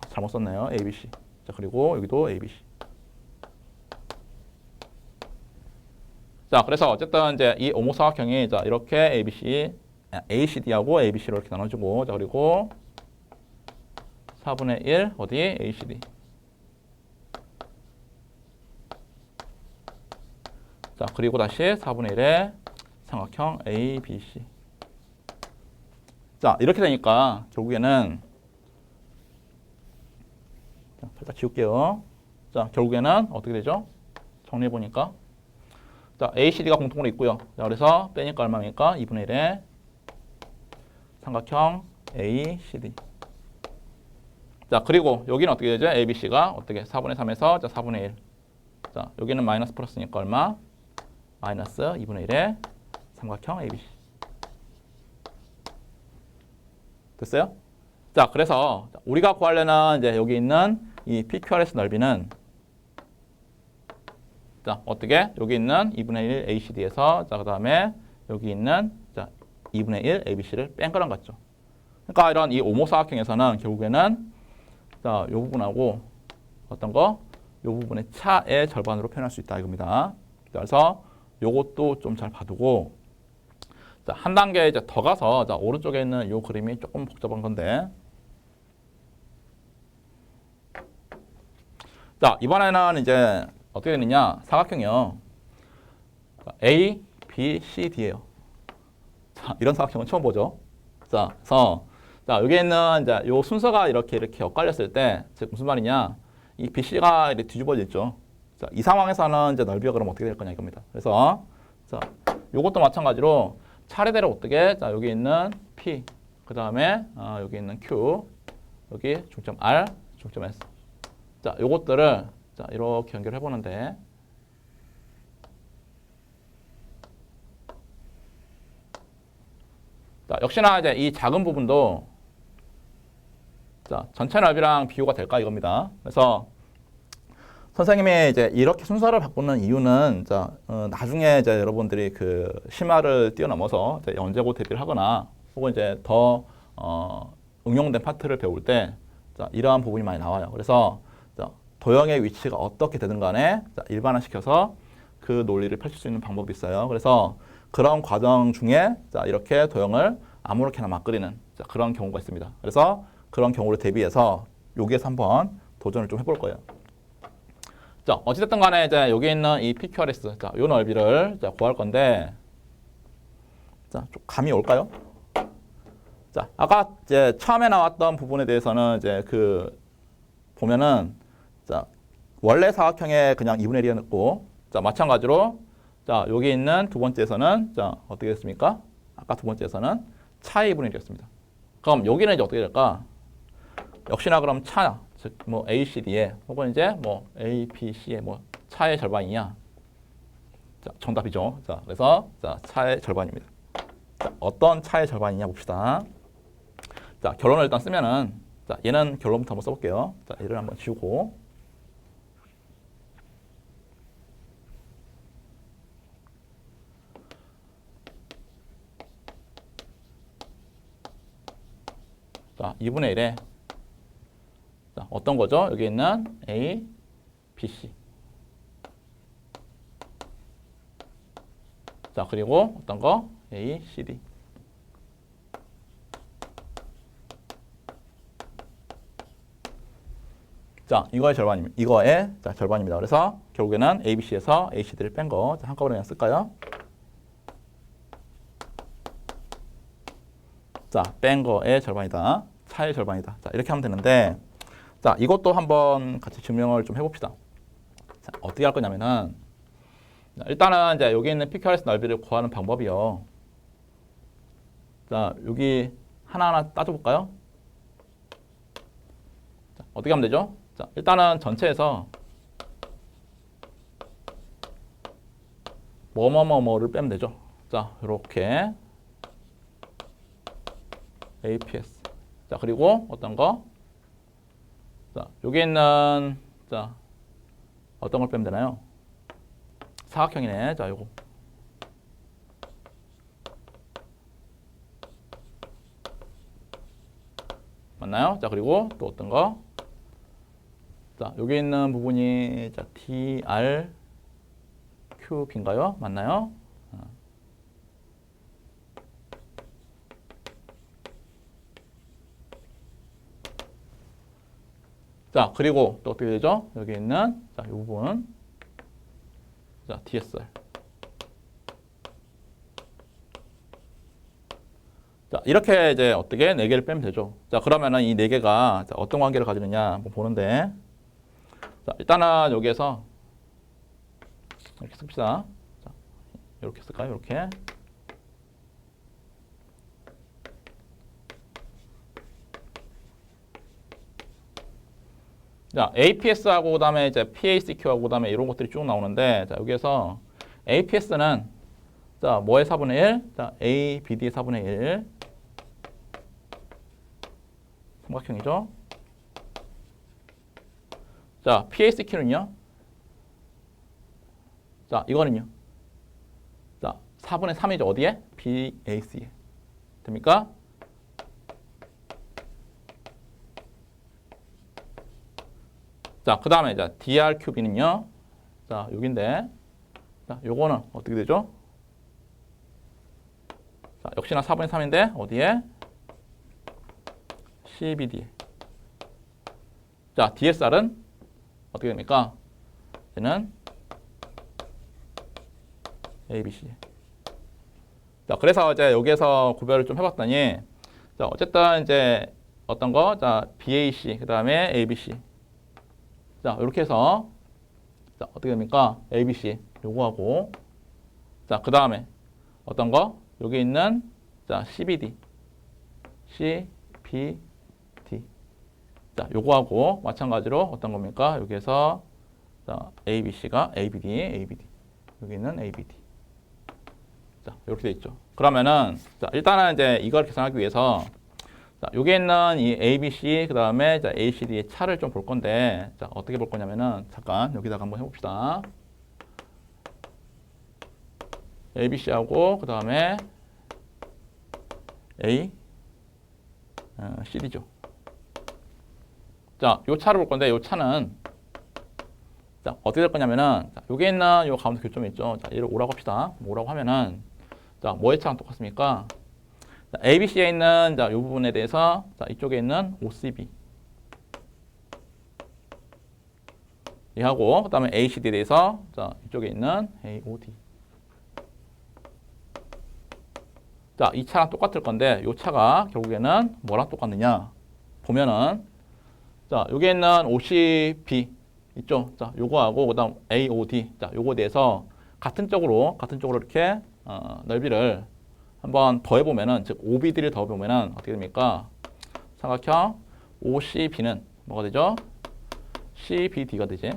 잘못 썼네요. ABC. 자, 그리고 여기도 ABC. 자, 그래서 어쨌든 이제 이 오목사각형이 자, 이렇게 ACD하고 ABC로 이렇게 나눠주고 자, 그리고 4분의 1 어디? ACD. 자, 그리고 다시 4분의 1의 삼각형 ABC. 자, 이렇게 되니까 결국에는 자, 살짝 지울게요. 자, 결국에는 어떻게 되죠? 정리해 보니까 자, ACD가 공통으로 있고요. 자, 그래서 빼니까 얼마입니까? 2분의 1의 삼각형 ACD. 자, 그리고 여기는 어떻게 되죠? ABC가 어떻게 4분의 3에서 자, 4분의 1. 자, 여기는 마이너스 플러스니까 얼마? 마이너스 2분의 1의 삼각형 ABC. 됐어요? 자, 그래서 우리가 구하려는 이제 여기 있는 이 PQRS 넓이는 자, 어떻게? 여기 있는 2분의 1 ACD에서 자, 그다음에 여기 있는 자, 2분의 1 ABC를 뺀 거랑 같죠. 그러니까 이런 이 오목사각형에서는 결국에는 자, 요 부분하고 어떤 거? 요 부분의 차의 절반으로 표현할 수 있다 이겁니다. 그래서 요것도 좀 잘 봐두고 자, 한 단계 이제 더 가서 자, 오른쪽에 있는 요 그림이 조금 복잡한 건데 자, 이번에는 이제 어떻게 되느냐? 사각형이요. A, B, C, D예요. 자, 이런 사각형은 처음 보죠. 자, 그래서 자, 여기 있는 이제 요 순서가 이렇게 엇갈렸을 때 즉 무슨 말이냐? 이 BC가 이렇게 뒤집어져 있죠. 자, 이 상황에서는 이제 넓이가 그럼 어떻게 될 거냐 이겁니다. 그래서 자, 요것도 마찬가지로 차례대로 어떻게 자, 여기 있는 P 그다음에 여기 있는 Q 여기 중점 R, 중점 S. 자, 요것들을 자, 이렇게 연결해 보는데 자, 역시나 이제 이 작은 부분도 자, 전체 넓이랑 비교가 될까 이겁니다. 그래서 선생님이 이제 이렇게 순서를 바꾸는 이유는 자, 나중에 이제 여러분들이 그 심화를 뛰어넘어서 이제 연제고 대비를 하거나 혹은 이제 더 응용된 파트를 배울 때 자, 이러한 부분이 많이 나와요. 그래서 자, 도형의 위치가 어떻게 되든 간에 자, 일반화시켜서 그 논리를 펼칠 수 있는 방법이 있어요. 그래서 그런 과정 중에 자, 이렇게 도형을 아무렇게나 막 그리는 자, 그런 경우가 있습니다. 그래서 그런 경우를 대비해서 여기에서 한번 도전을 좀 해볼 거예요. 자, 어찌됐든 간에 이제 여기 있는 이 PQRS, 자, 요 넓이를 자, 구할 건데, 자, 좀 감이 올까요? 자, 아까 이제 처음에 나왔던 부분에 대해서는 이제 그, 보면은, 자, 원래 사각형에 그냥 2분의 1이 넣고, 자, 마찬가지로, 자, 여기 있는 두 번째에서는, 자, 어떻게 됐습니까? 아까 두 번째에서는 차의 2분의 1이었습니다. 그럼 여기는 이제 어떻게 될까? 역시나 그럼 차, 즉 뭐 ACD에 혹은 이제 뭐 ABC의 뭐 차의 절반이냐? 자, 정답이죠. 자, 그래서 자, 차의 절반입니다. 자, 어떤 차의 절반이냐 봅시다. 자, 결론을 일단 쓰면은 자, 얘는 결론부터 한번 써볼게요. 자, 얘를 한번 지우고 자, 2분의 1에 자, 어떤 거죠? 여기 있는 A, B, C. 자, 그리고 어떤 거? A, C, D. 자, 이거의 절반입니다. 이거의 자, 절반입니다. 그래서 결국에는 A, B, C에서 A, C, D를 뺀 거 한꺼번에 그냥 쓸까요? 자, 뺀 거의 절반이다. 차의 절반이다. 자, 이렇게 하면 되는데 자, 이것도 한번 같이 증명을 좀 해봅시다. 자, 어떻게 할 거냐면은 자, 일단은 이제 여기 있는 PQRS 넓이를 구하는 방법이요. 자, 여기 하나하나 따져볼까요? 자, 어떻게 하면 되죠? 자, 일단은 전체에서 뭐뭐뭐뭐를 빼면 되죠. 자, 이렇게 APS. 자, 그리고 어떤 거? 자, 여기 있는 자, 어떤 걸 빼면 되나요? 사각형이네. 자, 요거. 맞나요? 자, 그리고 또 어떤 거? 자, 여기 있는 부분이 자, DR QB인가요? 맞나요? 자, 그리고 또 어떻게 되죠? 여기 있는 자, 이 부분. 자, DSR. 자, 이렇게 이제 어떻게 4개를 빼면 되죠. 자, 그러면은 이 4개가 어떤 관계를 가지느냐 한번 보는데 자, 일단은 여기에서 이렇게 씁시다. 자, 이렇게 쓸까요? 이렇게. 자, APS하고 그다음에 이제 PACQ하고 그다음에 이런 것들이 쭉 나오는데 자, 여기에서 APS는 자, 뭐의 4분의 1? 자, ABD의 4분의 1. 삼각형이죠. 자, PACQ는요. 자, 이거는요. 자, 4분의 3이죠. 어디에? BAC에. 됩니까? 자, 그 다음에 자, DRQB는요. 자, 여긴데. 자, 요거는 어떻게 되죠? 자, 역시나 4분의 3인데 어디에? CBD에. 자, DSR은 어떻게 됩니까? 얘는 ABC. 자, 그래서 이제 여기에서 구별을 좀 해봤더니, 자, 어쨌든 이제 어떤 거, 자, BAC, 그 다음에 ABC. 자, 이렇게 해서, 자, 어떻게 됩니까? ABC, 요거하고, 자, 그 다음에 어떤 거? 여기 있는, 자, CBD, CBD. 자, 요거하고 마찬가지로 어떤 겁니까? 여기에서, 자, ABC가 ABD, ABD. 여기 있는 ABD. 자, 이렇게 돼 있죠. 그러면은, 자, 일단은 이제 이걸 계산하기 위해서, 자, 여기 있는 이 ABC, 그 다음에 자, ACD의 차를 좀 볼 건데, 자, 어떻게 볼 거냐면은, 잠깐, 여기다가 한번 해봅시다. ABC하고, 그 다음에 CD죠. 자, 요 차를 볼 건데, 요 차는, 자, 어떻게 될 거냐면은, 자, 여기 있는 요 가운데 교점이 있죠. 자, 얘를 5라고 합시다. 5라고 하면은, 자, 뭐의 차랑 똑같습니까? 자, ABC에 있는 자, 이 부분에 대해서 자, 이쪽에 있는 OCB 이하고 그다음에 ACD에 대해서 자, 이쪽에 있는 AOD. 자, 이 차랑 똑같을 건데 이 차가 결국에는 뭐랑 똑같느냐? 보면은 자, 여기에 있는 OCB 있죠? 자, 요거하고 그다음 AOD. 자, 요거에 대해서 같은 쪽으로 이렇게 넓이를 한번 더해보면은, 즉 OBD를 더해보면은 어떻게 됩니까? 삼각형 OCB는 뭐가 되죠? CBD가 되지.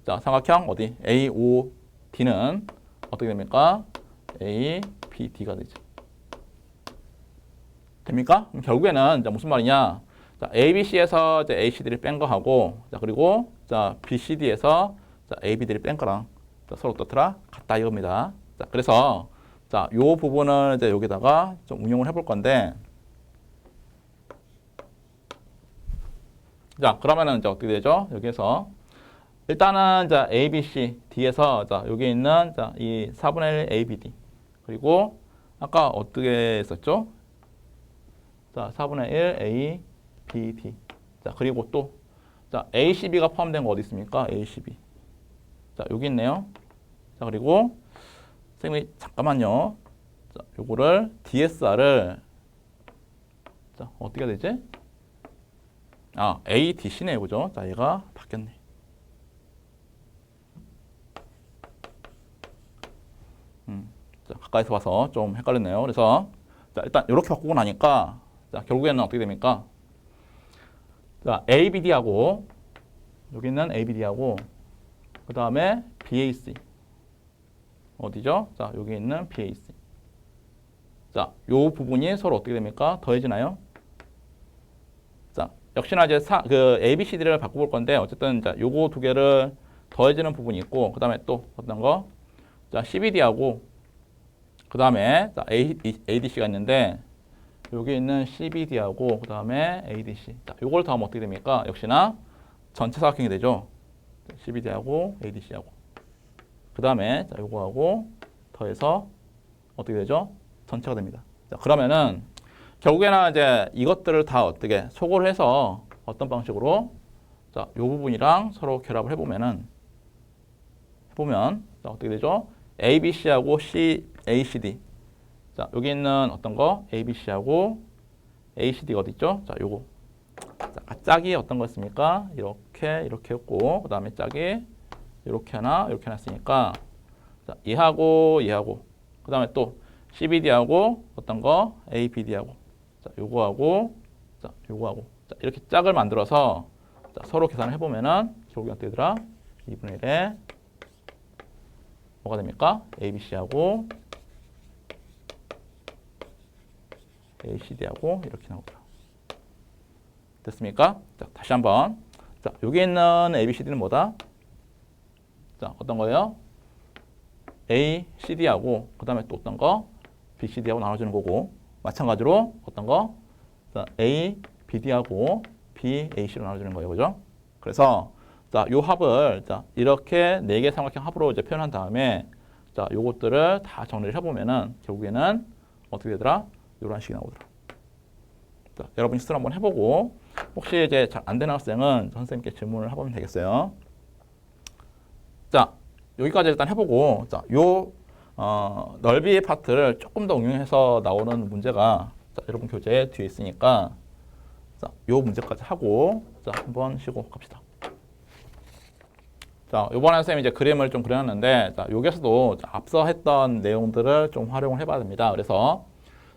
자, 삼각형 어디? AOD는 어떻게 됩니까? ABD가 되지. 됩니까? 그럼 결국에는 자, 무슨 말이냐? 자, ABC에서 이제 ACD를 뺀 거하고, 자, 그리고 자, BCD에서 자, ABD를 뺀 거랑 자, 서로 어떻더라? 같다 이겁니다. 자, 그래서 자, 요 부분을 이제 여기다가 좀 응용을 해볼 건데, 자, 그러면은 이제 어떻게 되죠? 여기에서 일단은 자, ABC, D에서 자, 여기 있는 자, 이 4분의 1 ABD. 그리고 아까 어떻게 했었죠? 자, 4분의 1 ABD. 자, 그리고 또 자, ACB가 포함된 거 어디 있습니까? ACB. 자, 여기 있네요. 자, 그리고 선생님이 잠깐만요. 자, 요거를 DSR을 자, 어떻게 해야 되지? 아, ADC네요. 그죠? 자, 얘가 바뀌었네. 자, 가까이서 봐서 좀 헷갈렸네요. 그래서 자, 일단 이렇게 바꾸고 나니까 자, 결국에는 어떻게 됩니까? 자, ABD하고 여기 있는 ABD하고 그 다음에 BAC 어디죠? 자, 여기 있는 BAC. 자, 요 부분이 서로 어떻게 됩니까? 더해지나요? 자, 역시나 이제 그 ABCD를 바꿔볼 건데 어쨌든 자, 요거 두 개를 더해지는 부분이 있고 그 다음에 또 어떤 거? 자, CBD하고 그 다음에 자, ADC가 있는데 여기 있는 CBD하고 그 다음에 ADC. 자, 요걸 더하면 어떻게 됩니까? 역시나 전체 사각형이 되죠. CBD하고 ADC하고. 그 다음에 자, 요거하고 더해서 어떻게 되죠? 전체가 됩니다. 자, 그러면은 결국에는 이제 이것들을 다 어떻게 소거를 해서 어떤 방식으로 자, 요 부분이랑 서로 결합을 해보면 자, 어떻게 되죠? ABC하고 ACD. 자, 여기 있는 어떤 거? ABC하고 ACD가 어디 있죠? 자, 요거. 자, 짝이 어떤 거였습니까? 이렇게 했고, 그 다음에 짝이 이렇게 하나 했으니까, 자, 얘하고, 그 다음에 또 CBD하고 어떤 거? ABD하고. 자, 요거하고, 자, 요거하고. 자, 이렇게 짝을 만들어서 자, 서로 계산을 해보면은 결국에 어떻게 되더라? 2분의 1에 뭐가 됩니까? ABC하고 ACD하고 이렇게 나오더라. 됐습니까? 자, 다시 한번. 자, 여기 있는 ABCD는 뭐다? 자, 어떤 거예요? A, CD하고 그 다음에 또 어떤 거? BCD하고 나눠주는 거고 마찬가지로 어떤 거? 자, A, BD하고 B, AC로 나눠주는 거예요. 그죠? 그래서 자, 요 합을 자, 이렇게 4개 삼각형 합으로 이제 표현한 다음에 자, 요것들을 다 정리를 해보면은 결국에는 어떻게 되더라? 요런 식이 나오더라. 자, 여러분이 스스로 한번 해보고 혹시 이제 잘 안 되는 학생은 선생님께 질문을 해보면 되겠어요. 자, 여기까지 일단 해보고 자, 요 넓이의 파트를 조금 더 응용해서 나오는 문제가 자, 여러분 교재 뒤에 있으니까 자, 요 문제까지 하고 자, 한번 쉬고 갑시다. 자, 이번에 선생님이 이제 그림을 좀 그려놨는데 자, 여기서도 앞서 했던 내용들을 좀 활용을 해봐야 됩니다. 그래서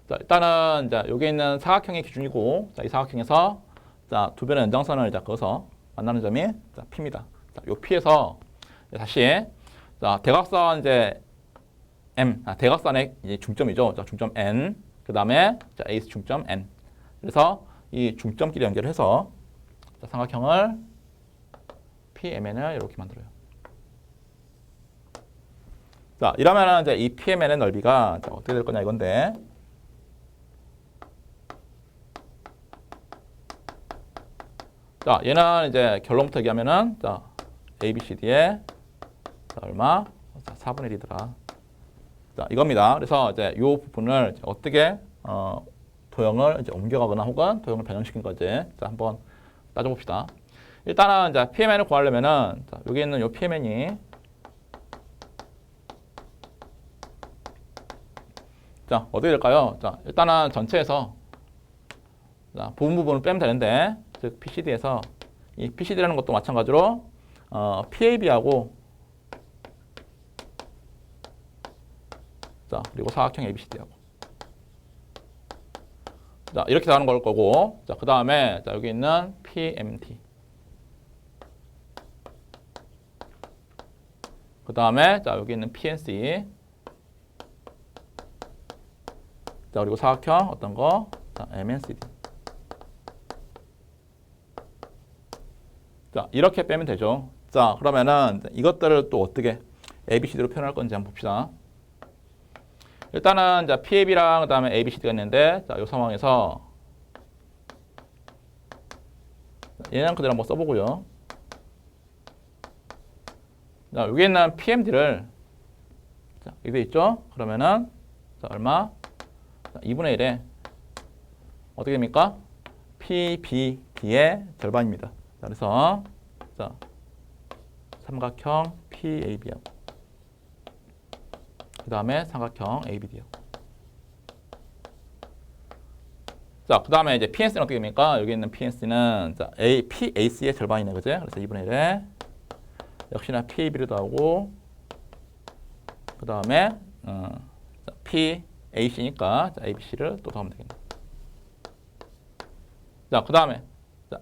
자, 일단은 자, 여기 있는 사각형의 기준이고 자, 이 사각형에서 자, 두 변의 연장선을 자, 그어서 만나는 점이 자, P입니다. 자, 요 P에서 다시 자, 대각선 이제 M, 대각선의 이제 중점이죠. 자, 중점 N, 그 다음에 A's 중점 N. 그래서 이 중점끼리 연결해서 자, 삼각형을 PMN을 이렇게 만들어요. 자, 이러면은 이제 이 PMN의 넓이가 자, 어떻게 될 거냐 이건데. 자, 얘는 이제 결론부터 얘기하면은 자, ABCD의 자, 얼마? 자, 4분의 1이더라. 자, 이겁니다. 그래서 이제 이 부분을 어떻게 도형을 이제 옮겨가거나 혹은 도형을 변형시킨 거지. 자, 한번 따져봅시다. 일단은 이제 PMN을 구하려면은 자, 여기 있는 이 PMN이 자, 어떻게 될까요? 자, 일단은 전체에서 자, 부분을 빼면 되는데 즉 PCD에서 이 PCD라는 것도 마찬가지로 PAB하고 자, 그리고 사각형 ABCD하고 자, 이렇게 나오는 걸 거고 자, 그 다음에 자, 여기 있는 PMT 그 다음에 자, 여기 있는 PNC 자, 그리고 사각형 어떤 거? 자, MNCD 자, 이렇게 빼면 되죠. 자, 그러면은 이것들을 또 어떻게 ABCD로 표현할 건지 한번 봅시다. 일단은 자, PAB랑 그다음에 ABCD가 있는데 자, 이 상황에서 얘는 그대로 한번 써보고요. 자, 여기 있는 PMD를 자, 여기 있죠? 그러면은 자, 얼마? 자, 2분의 1에 어떻게 됩니까? PBD의 절반입니다. 자, 그래서 자, 삼각형 PAB하고 그 다음에 삼각형 ABD요. 자, 그 다음에 이제 PNC는 어떻게 됩니까? 여기 있는 PNC는 자, PAC의 절반이네, 그죠? 그래서 2분의 1에 역시나 PAB를 더하고 그 다음에 PAC니까 자, ABC를 또 더하면 되겠네. 자, 그 다음에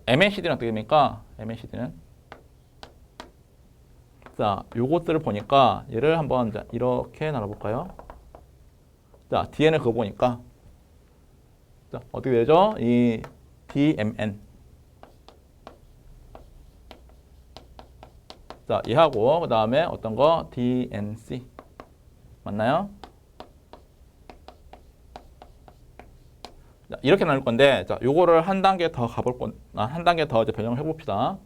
MNCD는 어떻게 됩니까? MNCD는 자, 요것들을 보니까 얘를 한번 자, 이렇게 나눠볼까요? 자, DN을 그거 보니까 자, 어떻게 되죠? 이 DMN 자, 얘하고 그 다음에 어떤 거? DNC 맞나요? 자, 이렇게 나눌 건데 자, 요거를 한 단계 더 가볼 한 단계 더 이제 변형을 해봅시다.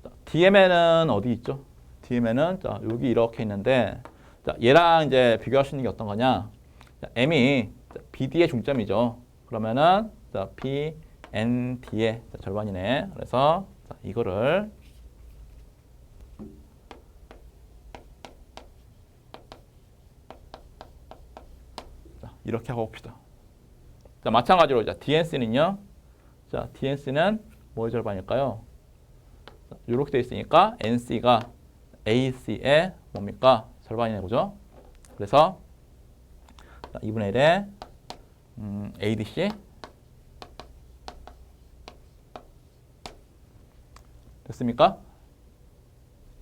자, DMN은 어디 있죠? DMN은 자, 여기 이렇게 있는데 자, 얘랑 이제 비교할 수 있는 게 어떤 거냐? 자, M이 자, BD의 중점이죠. 그러면은 자, BND의 자, 절반이네. 그래서 자, 이거를 자, 이렇게 하고 봅시다. 자, 마찬가지로 자, DNC는요. 자, DNC는 뭐의 절반일까요? 자, 이렇게 돼 있으니까 NC가 AC의 뭡니까? 절반이네, 그죠? 그래서 자, 2분의 1에 ADC 됐습니까?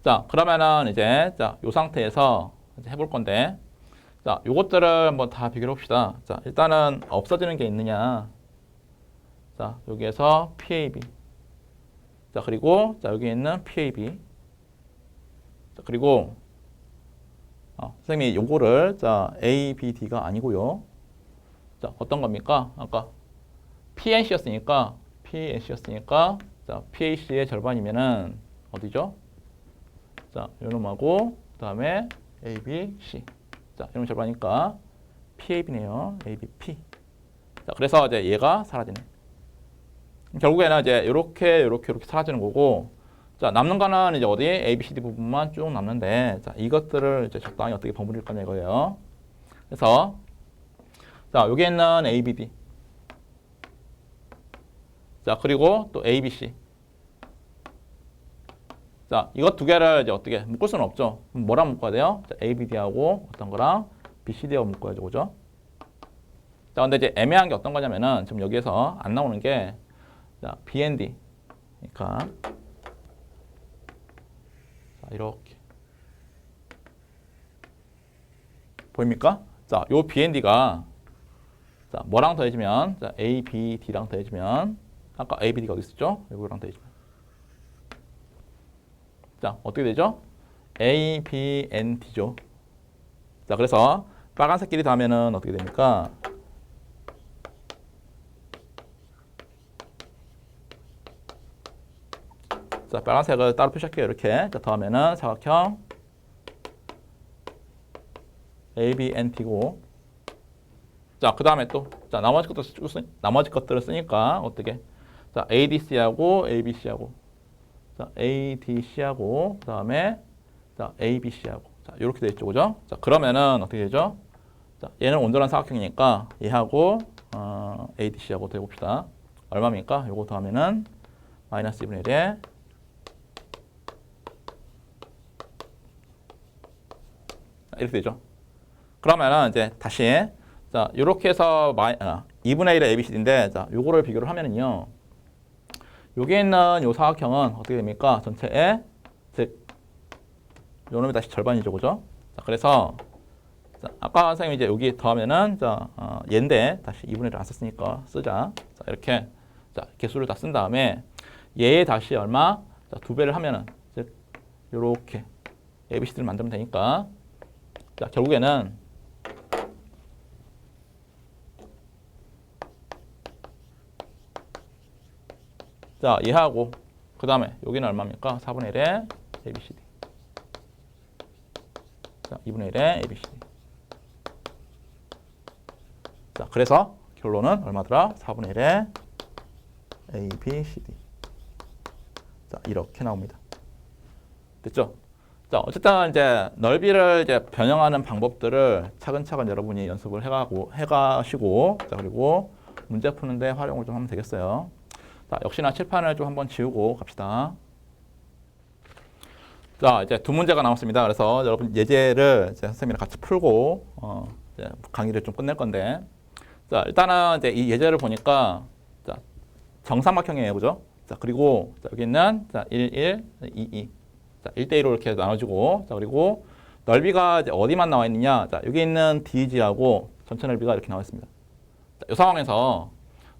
자, 그러면은 이제 자, 요 상태에서 이제 해볼 건데 자, 요것들을 한번 다 비교를 합시다. 자, 일단은 없어지는 게 있느냐? 자, 여기에서 PAB. 자, 그리고 자, 여기 있는 PAB. 자, 그리고 선생님이 요거를 자, ABD가 아니고요. 자, 어떤 겁니까? 아까 PNC였으니까 자, PAC의 절반이면은 어디죠? 자, 요놈하고 그다음에 ABC. 자, 이놈 절반이니까 PAB네요. ABP. 자, 그래서 이제 얘가 사라지네. 결국에는 이제 이렇게 사라지는 거고, 자, 남는 거는 이제 어디 ABCD 부분만 쭉 남는데, 자, 이것들을 이제 적당히 어떻게 버무릴 거냐 이거예요. 그래서 자, 여기 있는 ABD. 자, 그리고 또 ABC. 자, 이것 두 개를 이제 어떻게 묶을 수는 없죠. 그럼 뭐랑 묶어야 돼요? 자, ABD하고 어떤 거랑 BCD하고 묶어야죠, 그죠? 자, 근데 이제 애매한 게 어떤 거냐면은 지금 여기에서 안 나오는 게 자, BND. 그러니까 자, 이렇게 보입니까? 자, 요 BND가 자, 뭐랑 더해지면 자, ABD랑 더해지면 아까 ABD가 어디 있었죠? 이거랑 더해지면 자, 어떻게 되죠? ABND죠. 자, 그래서 빨간색끼리 더하면은 어떻게 됩니까? 자, 빨간색을 따로 표시할게요. 이렇게 자, 더하면은 사각형 ABNT고 자, 그 다음에 또 자, 나머지 것들을 쓰니까 어떻게 자, ADC하고 ABC하고 자, ADC하고 그 다음에 자, ABC하고 자, 이렇게 돼 있죠, 그죠? 자, 그러면은 어떻게 되죠? 자, 얘는 온전한 사각형이니까 얘하고 ADC하고 더해봅시다. 얼마입니까? 요거 더하면은 마이너스 2분의 1에 이렇게 되죠. 그러면은 이제 다시 자, 요렇게 해서 2분의 1의 ABCD인데 자, 요거를 비교를 하면은요. 여기 있는 요 사각형은 어떻게 됩니까? 전체의 즉 요놈이 다시 절반이죠, 그죠? 자, 그래서 자, 아까 선생님이 이제 여기 더하면은 자, 얘인데 다시 2분의 1을 안 썼으니까 쓰자. 자, 이렇게 자, 개수를 다 쓴 다음에 얘에 다시 얼마? 자, 2배를 하면은 즉 요렇게 ABCD를 만들면 되니까 자, 결국에는 자, 얘하고 그 다음에 여기는 얼마입니까? 4분의 1의 ABCD. 자, 2분의 1의 ABCD. 자, 그래서 결론은 얼마더라? 4분의 1의 ABCD. 자, 이렇게 나옵니다. 됐죠? 자, 어쨌든 이제 넓이를 이제 변형하는 방법들을 차근차근 여러분이 연습을 해가시고, 자, 그리고 문제 푸는데 활용을 좀 하면 되겠어요. 자, 역시나 칠판을 좀 한번 지우고 갑시다. 자, 이제 두 문제가 남았습니다. 그래서 여러분 예제를 이제 선생님이랑 같이 풀고 이제 강의를 좀 끝낼 건데, 자, 일단은 이제 이 예제를 보니까 자, 정삼각형이에요, 그죠? 자, 그리고 자, 여기 있는 자, 1, 1, 2, 2. 자, 1대1로 이렇게 나눠주고, 자, 그리고 넓이가 이제 어디만 나와 있느냐? 자, 여기 있는 DG하고 전체 넓이가 이렇게 나와 있습니다. 자, 이 상황에서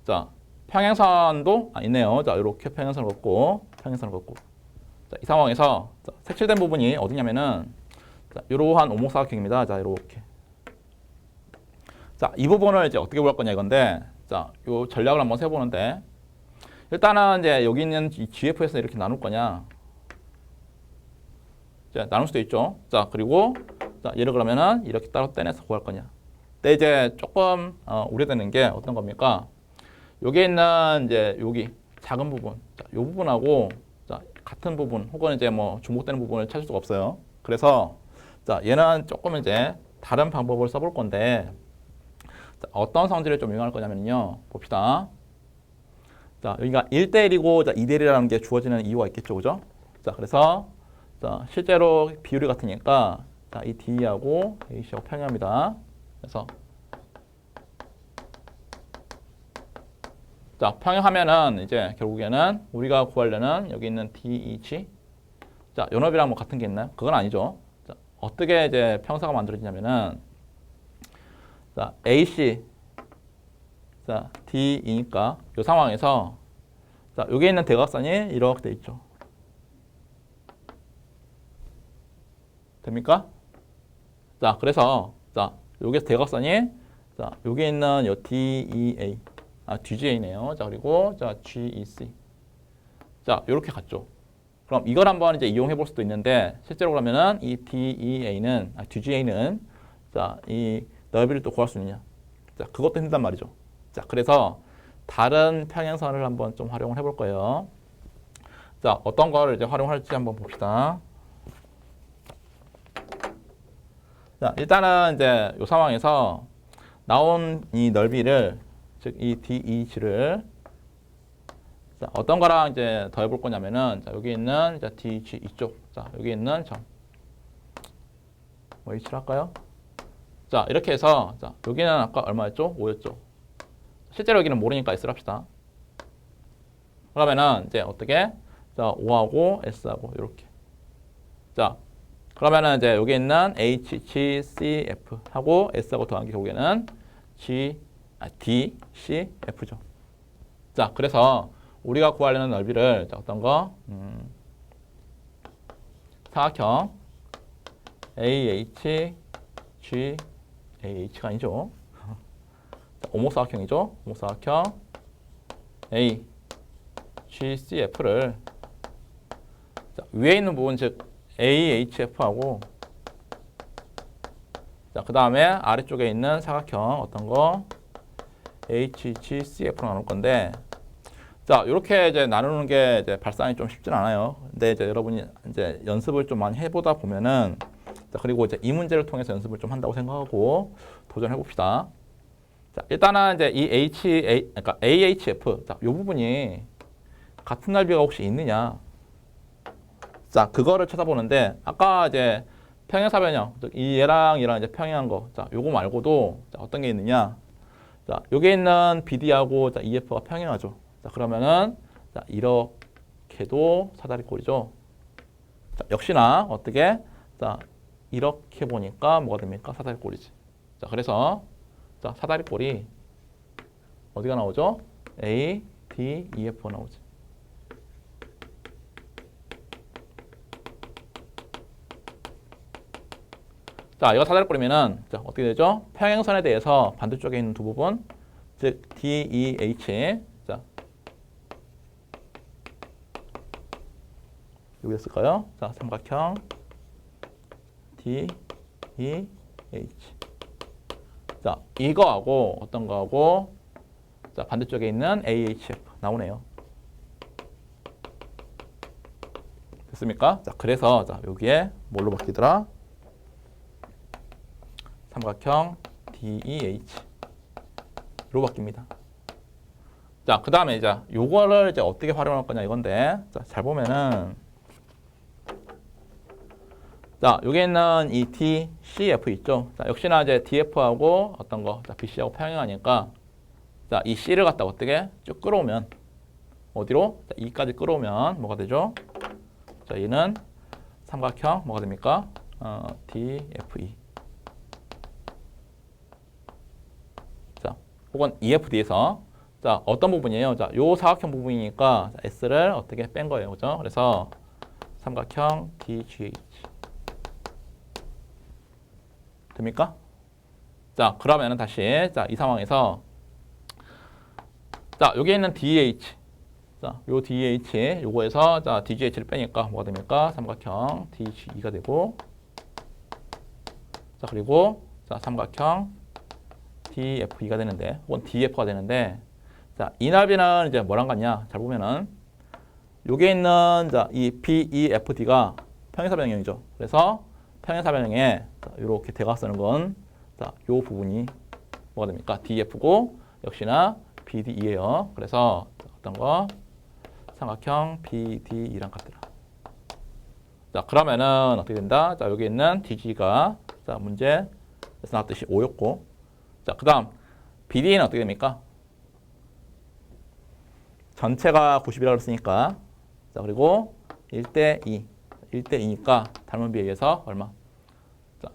자, 평행선도 있네요. 자, 이렇게 평행선을 걷고, 평행선을 걷고. 자, 이 상황에서 자, 색칠된 부분이 어디냐면은 자, 이러한 오목사각형입니다. 자, 이렇게. 자, 이 부분을 이제 어떻게 구할 거냐 이건데, 자, 요 전략을 한번 세보는데, 일단은 이제 여기 있는 이 GF에서 이렇게 나눌 거냐? 자, 나눌 수도 있죠. 자, 그리고 자, 얘를 그러면은 이렇게 따로 떼내서 구할 거냐? 근데 이제 조금 우려되는 게 어떤 겁니까? 여기 있는 이제 여기 작은 부분, 자, 이 부분하고 자, 같은 부분 혹은 이제 뭐 중복되는 부분을 찾을 수가 없어요. 그래서 자, 얘는 조금 이제 다른 방법을 써볼 건데 자, 어떤 성질을 좀 이용할 거냐면요. 봅시다. 자, 여기가 1대1이고 자, 2대1이라는 게 주어지는 이유가 있겠죠, 그죠? 자, 그래서 자, 실제로 비율이 같으니까 자, 이 D하고 A씨하고 평행합니다. 그래서 자, 평행하면은 이제 결국에는 우리가 구하려는 여기 있는 DEG 자, 연업이랑 뭐 같은 게 있나요? 그건 아니죠. 자, 어떻게 이제 평사가 만들어지냐면은 자, AC 자, D2니까 이 상황에서 자, 여기 있는 대각선이 이렇게 돼 있죠. 됩니까? 자, 그래서 자, 여기서 대각선이 자, 여기 있는 요 DEA DGA네요. 자, 그리고 자, GEC. 자, 이렇게 갔죠. 그럼 이걸 한번 이제 이용해 볼 수도 있는데 실제로 그러면은 이 DGA는 자, 이 넓이를 또 구할 수 있느냐? 자, 그것도 힘들단 말이죠. 자, 그래서 다른 평행선을 한번 좀 활용을 해볼 거예요. 자, 어떤 거를 이제 활용할지 한번 봅시다. 자, 일단은 이제 이 상황에서 나온 이 넓이를 즉 이 DEG를 자, 어떤 거랑 이제 더해볼 거냐면은 자, 여기 있는 자, DG 이쪽 자, 여기 있는 점 뭐 H를 할까요? 자, 이렇게 해서 자, 여기는 아까 얼마였죠? 5였죠. 실제로 여기는 모르니까 S를 합시다. 그러면은 이제 어떻게? 자, 5하고 S하고 이렇게. 자, 그러면은 이제 여기 있는 H, G, C, F 하고 S하고 더한 게 결국에는 D, C, F죠. 자, 그래서 우리가 구하려는 넓이를 자, 어떤 거? 사각형 AH, G, AH가 아니죠. 오목사각형이죠. 오목사각형 A, G, C, F를 자, 위에 있는 부분 즉 A, H, F하고 자, 그 다음에 아래쪽에 있는 사각형 어떤 거 H, G, C, F로 나눌 건데 자, 이렇게 이제 나누는 게 이제 발상이 좀 쉽진 않아요. 근데 이제 여러분이 이제 연습을 좀 많이 해보다 보면은 자, 그리고 이제 이 문제를 통해서 연습을 좀 한다고 생각하고 도전해 봅시다. 자, 일단은 이제 이 그러니까 AHF 자, 이 부분이 같은 넓이가 혹시 있느냐? 자, 그거를 찾아보는데 아까 이제 평행사변형 즉 이 얘랑 이제 평행한 거 자, 요거 말고도 자, 어떤 게 있느냐? 자, 여기 있는 BD하고 자, EF가 평행하죠. 자, 그러면은 자, 이렇게도 사다리꼴이죠. 자, 역시나 어떻게? 자, 이렇게 보니까 뭐가 됩니까? 사다리꼴이지. 자, 그래서 자, 사다리꼴이 어디가 나오죠? A, D, EF가 나오지. 자, 이거 사다리꼴이면은 자, 어떻게 되죠? 평행선에 대해서 반대쪽에 있는 두 부분, 즉 DEH. 자, 여기였을까요? 자, 삼각형 DEH. 자, 이거하고 어떤 거하고 자, 반대쪽에 있는 AHF 나오네요. 됐습니까? 자, 그래서 자, 여기에 뭘로 바뀌더라? 삼각형 DEH로 바뀝니다. 자, 그 다음에 이제 요거를 이제 어떻게 활용할 거냐 이건데, 자, 잘 보면은 자, 여기 있는 이 DCF 있죠. 자, 역시나 이제 DF하고 어떤 거, 자, BC하고 평행하니까 자, 이 C를 갖다 어떻게 쭉 끌어오면 어디로? 자, E까지 끌어오면 뭐가 되죠? 자, 얘는 삼각형 뭐가 됩니까? DFE. 자, 혹은 EFD에서 자, 어떤 부분이에요? 자, 요 사각형 부분이니까 S를 어떻게 뺀 거예요. 그죠? 그래서 삼각형 DGH. 됩니까? 자, 그러면은 다시 자, 이 상황에서 자, 여기 있는 DH. 자, 요 DH 요거에서 자, DGH를 빼니까 뭐가 됩니까? 삼각형 DGE가 되고 자, 그리고 자, 삼각형 DFE가 되는데 혹은 DF가 되는데 자, 이 넓이는 이제 뭐랑 같냐? 잘 보면은 여기 있는 자, 이 BEFD가 평행사변형이죠. 그래서 평행사변형에 이렇게 대각선은 건 자, 요 부분이 뭐가 됩니까? DF고 역시나 BDE예요. 그래서 어떤 거 삼각형 BDE랑 같더라. 자, 그러면은 어떻게 된다? 자, 여기 있는 DG가 자, 문제에서 나왔듯이 5였고 자, 그다음 BDE는 어떻게 됩니까? 전체가 90이라고 했으니까 자, 그리고 1대2 1대2니까 닮은비에 의해서 얼마? 자,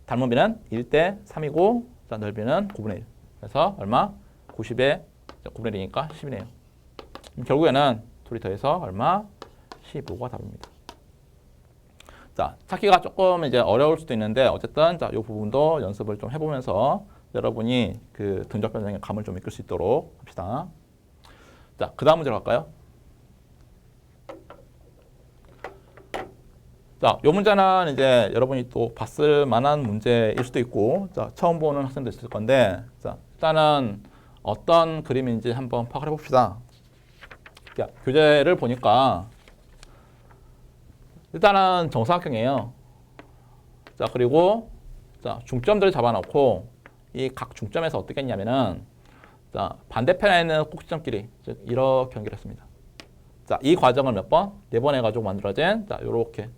닮은비는 1대3이고 자, 넓이는 9분의 1. 그래서 얼마? 90에 9분의 1이니까 10이네요. 결국에는 둘이 더해서 얼마? 15가 답입니다. 자, 찾기가 조금 이제 어려울 수도 있는데 어쨌든 자, 이 부분도 연습을 좀 해보면서 여러분이 그 등적 변형의 감을 좀 이끌 수 있도록 합시다. 자, 그 다음 문제로 갈까요? 자, 이 문제는 이제 여러분이 또 봤을 만한 문제일 수도 있고, 자, 처음 보는 학생도 있을 건데, 자, 일단은 어떤 그림인지 한번 파악을 해봅시다. 자, 교재를 보니까 일단은 정사각형이에요. 자, 그리고 자, 중점들을 잡아놓고 이 각 중점에서 어떻게 했냐면은 자, 반대편에 있는 꼭지점끼리 즉 이렇게 연결했습니다. 자, 이 과정을 몇 번? 4번 해가지고 만들어진 자, 요렇게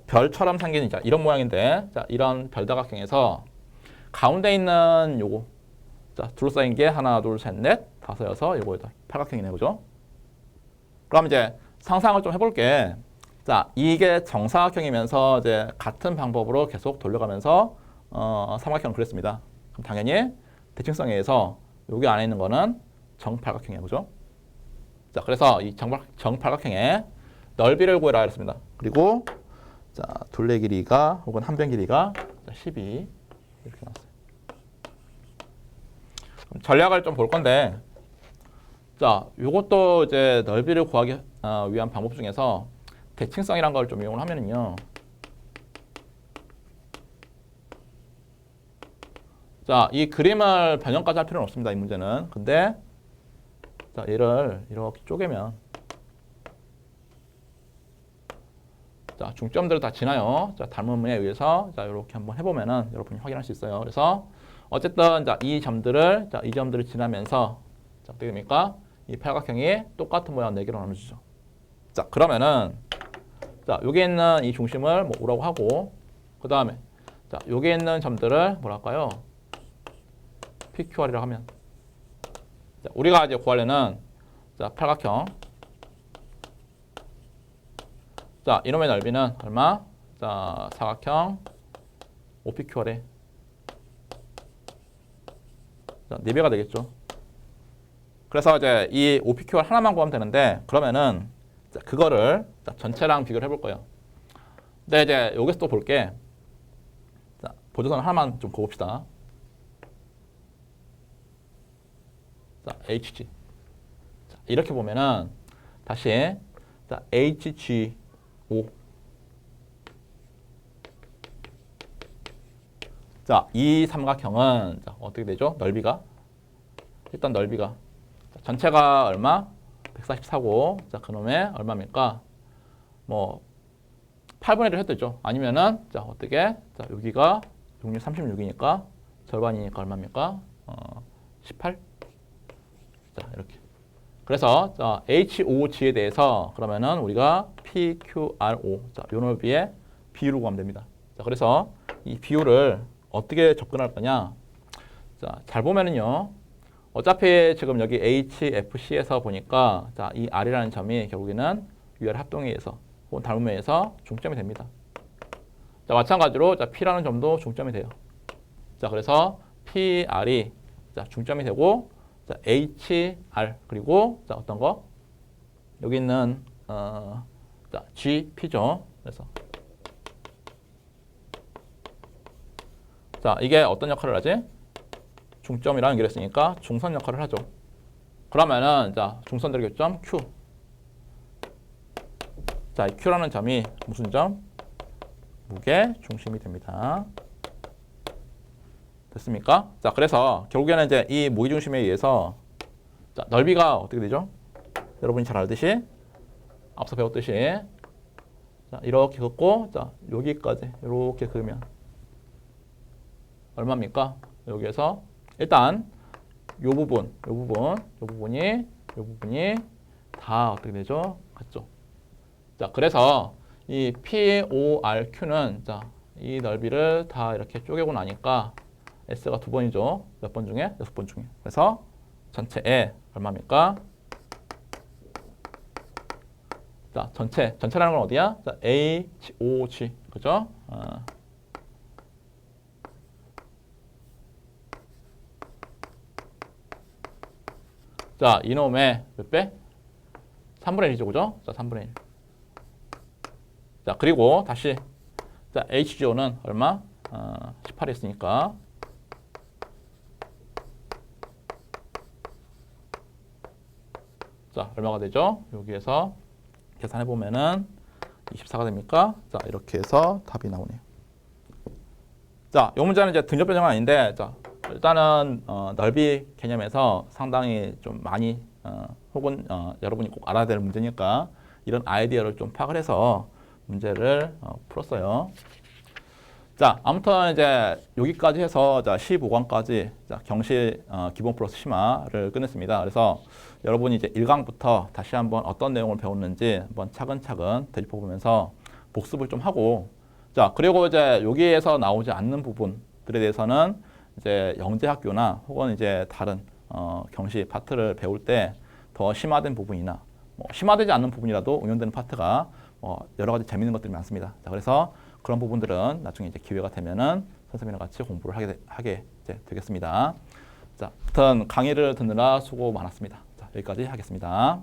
별처럼 생긴 자, 이런 모양인데 자, 이런 별다각형에서 가운데 있는 요거 자, 둘러싸인 게 하나, 둘, 셋, 넷, 다섯, 여섯, 요거 팔각형이네, 그죠? 그럼 이제 상상을 좀 해볼게. 자, 이게 정사각형이면서 이제 같은 방법으로 계속 돌려가면서 삼각형을 그렸습니다. 그럼 당연히 대칭성에 의해서 여기 안에 있는 거는 정팔각형이에요, 그죠? 자, 그래서 이 정팔각형의 넓이를 구해라 했습니다. 그리고 자, 둘레 길이가 혹은 한 변 길이가 12 이렇게 나왔어요. 그럼 전략을 좀 볼 건데, 자, 이것도 이제 넓이를 구하기 위한 방법 중에서 대칭성이라는 걸 좀 이용을 하면은요. 자, 이 그림을 변형까지 할 필요는 없습니다. 이 문제는. 근데 자, 얘를 이렇게 쪼개면 자, 중점들을 다 지나요. 자, 닮음에 의해서 자, 이렇게 한번 해보면은 여러분이 확인할 수 있어요. 그래서 어쨌든 자, 이 점들을 자, 이 점들을 지나면서 자, 어떻게 됩니까? 이 팔각형이 똑같은 모양 4개로 나눠지죠. 자, 그러면은 자, 여기 있는 이 중심을 뭐 O라고 하고 그 다음에 자, 여기 있는 점들을 뭐랄까요? PQR이라고 하면 자, 우리가 이제 구하려는 자, 팔각형 자, 이놈의 넓이는 얼마? 자, 사각형 OPQR에 자, 4배가 되겠죠. 그래서 이제 이 OPQR 하나만 구하면 되는데 그러면은 자, 그거를 자, 전체랑 비교를 해볼 거예요. 근데 이제 여기서 또 볼게. 자, 보조선 하나만 좀 그어봅시다. 자, HG. 자, 이렇게 보면은 다시 자, HGO. 자, 이 삼각형은 자, 어떻게 되죠? 넓이가 일단 넓이가 자, 전체가 얼마? 144고 자, 그놈의 얼마입니까? 뭐 8분의 1을 해도 되죠. 아니면은 자, 어떻게? 자, 여기가 6, 36이니까 절반이니까 얼마입니까? 18. 자, 이렇게. 그래서 자, HOG에 대해서 그러면은 우리가 PQRO 자, 요 넓이의 비율을 구하면 됩니다. 자, 그래서 이 비율을 어떻게 접근할 거냐? 자, 잘 보면은요. 어차피 지금 여기 HFC에서 보니까 자, 이 R이라는 점이 결국에는 위아래 합동에 의해서 혹은 닮음에 의해서 중점이 됩니다. 자, 마찬가지로 자, P라는 점도 중점이 돼요. 자, 그래서 PR이 자, 중점이 되고 자, HR 그리고 자, 어떤 거? 여기 있는 자, GP죠. 그래서 자, 이게 어떤 역할을 하지? 중점이랑 연결했으니까 중선 역할을 하죠. 그러면은 자, 중선들의 교점 Q. 자, 이 Q라는 점이 무슨 점? 무게 중심이 됩니다. 됐습니까? 자, 그래서 결국에는 이제 이 무게 중심에 의해서 자, 넓이가 어떻게 되죠? 여러분이 잘 알듯이 앞서 배웠듯이 자, 이렇게 긋고 자, 여기까지 이렇게 그으면 얼마입니까? 여기에서 일단 요 부분이 다 어떻게 되죠? 같죠? 자, 그래서 이 PORQ는 자, 이 넓이를 다 이렇게 쪼개고 나니까 S가 2번이죠. 몇 번 중에? 6번 중에. 그래서 전체에 얼마입니까? 자, 전체라는 건 어디야? 자, HOG. 그죠? 자, 이놈의 몇 배? 3분의 1이죠, 그죠? 자, 3분의 1. 자, 그리고 다시 자, HGO는 얼마? 18이었으니까 자, 얼마가 되죠? 여기에서 계산해 보면은 24가 됩니까? 자, 이렇게 해서 답이 나오네요. 자, 이 문제는 이제 등접 변형은 아닌데, 자, 일단은 넓이 개념에서 상당히 좀 많이 혹은 여러분이 꼭 알아야 될 문제니까 이런 아이디어를 좀 파악을 해서 문제를 풀었어요. 자, 아무튼 이제 여기까지 해서 자, 15강까지 자, 경시 기본 플러스 심화를 끝냈습니다. 그래서 여러분이 이제 1강부터 다시 한번 어떤 내용을 배웠는지 한번 차근차근 되짚어보면서 복습을 좀 하고, 자, 그리고 이제 여기에서 나오지 않는 부분들에 대해서는 이제 영재학교나 혹은 이제 다른 경시 파트를 배울 때 더 심화된 부분이나 뭐 심화되지 않는 부분이라도 응용되는 파트가 여러 가지 재밌는 것들이 많습니다. 자, 그래서 그런 부분들은 나중에 이제 기회가 되면은 선생님이랑 같이 공부를 하게 이제 되겠습니다. 자, 아무튼 강의를 듣느라 수고 많았습니다. 자, 여기까지 하겠습니다.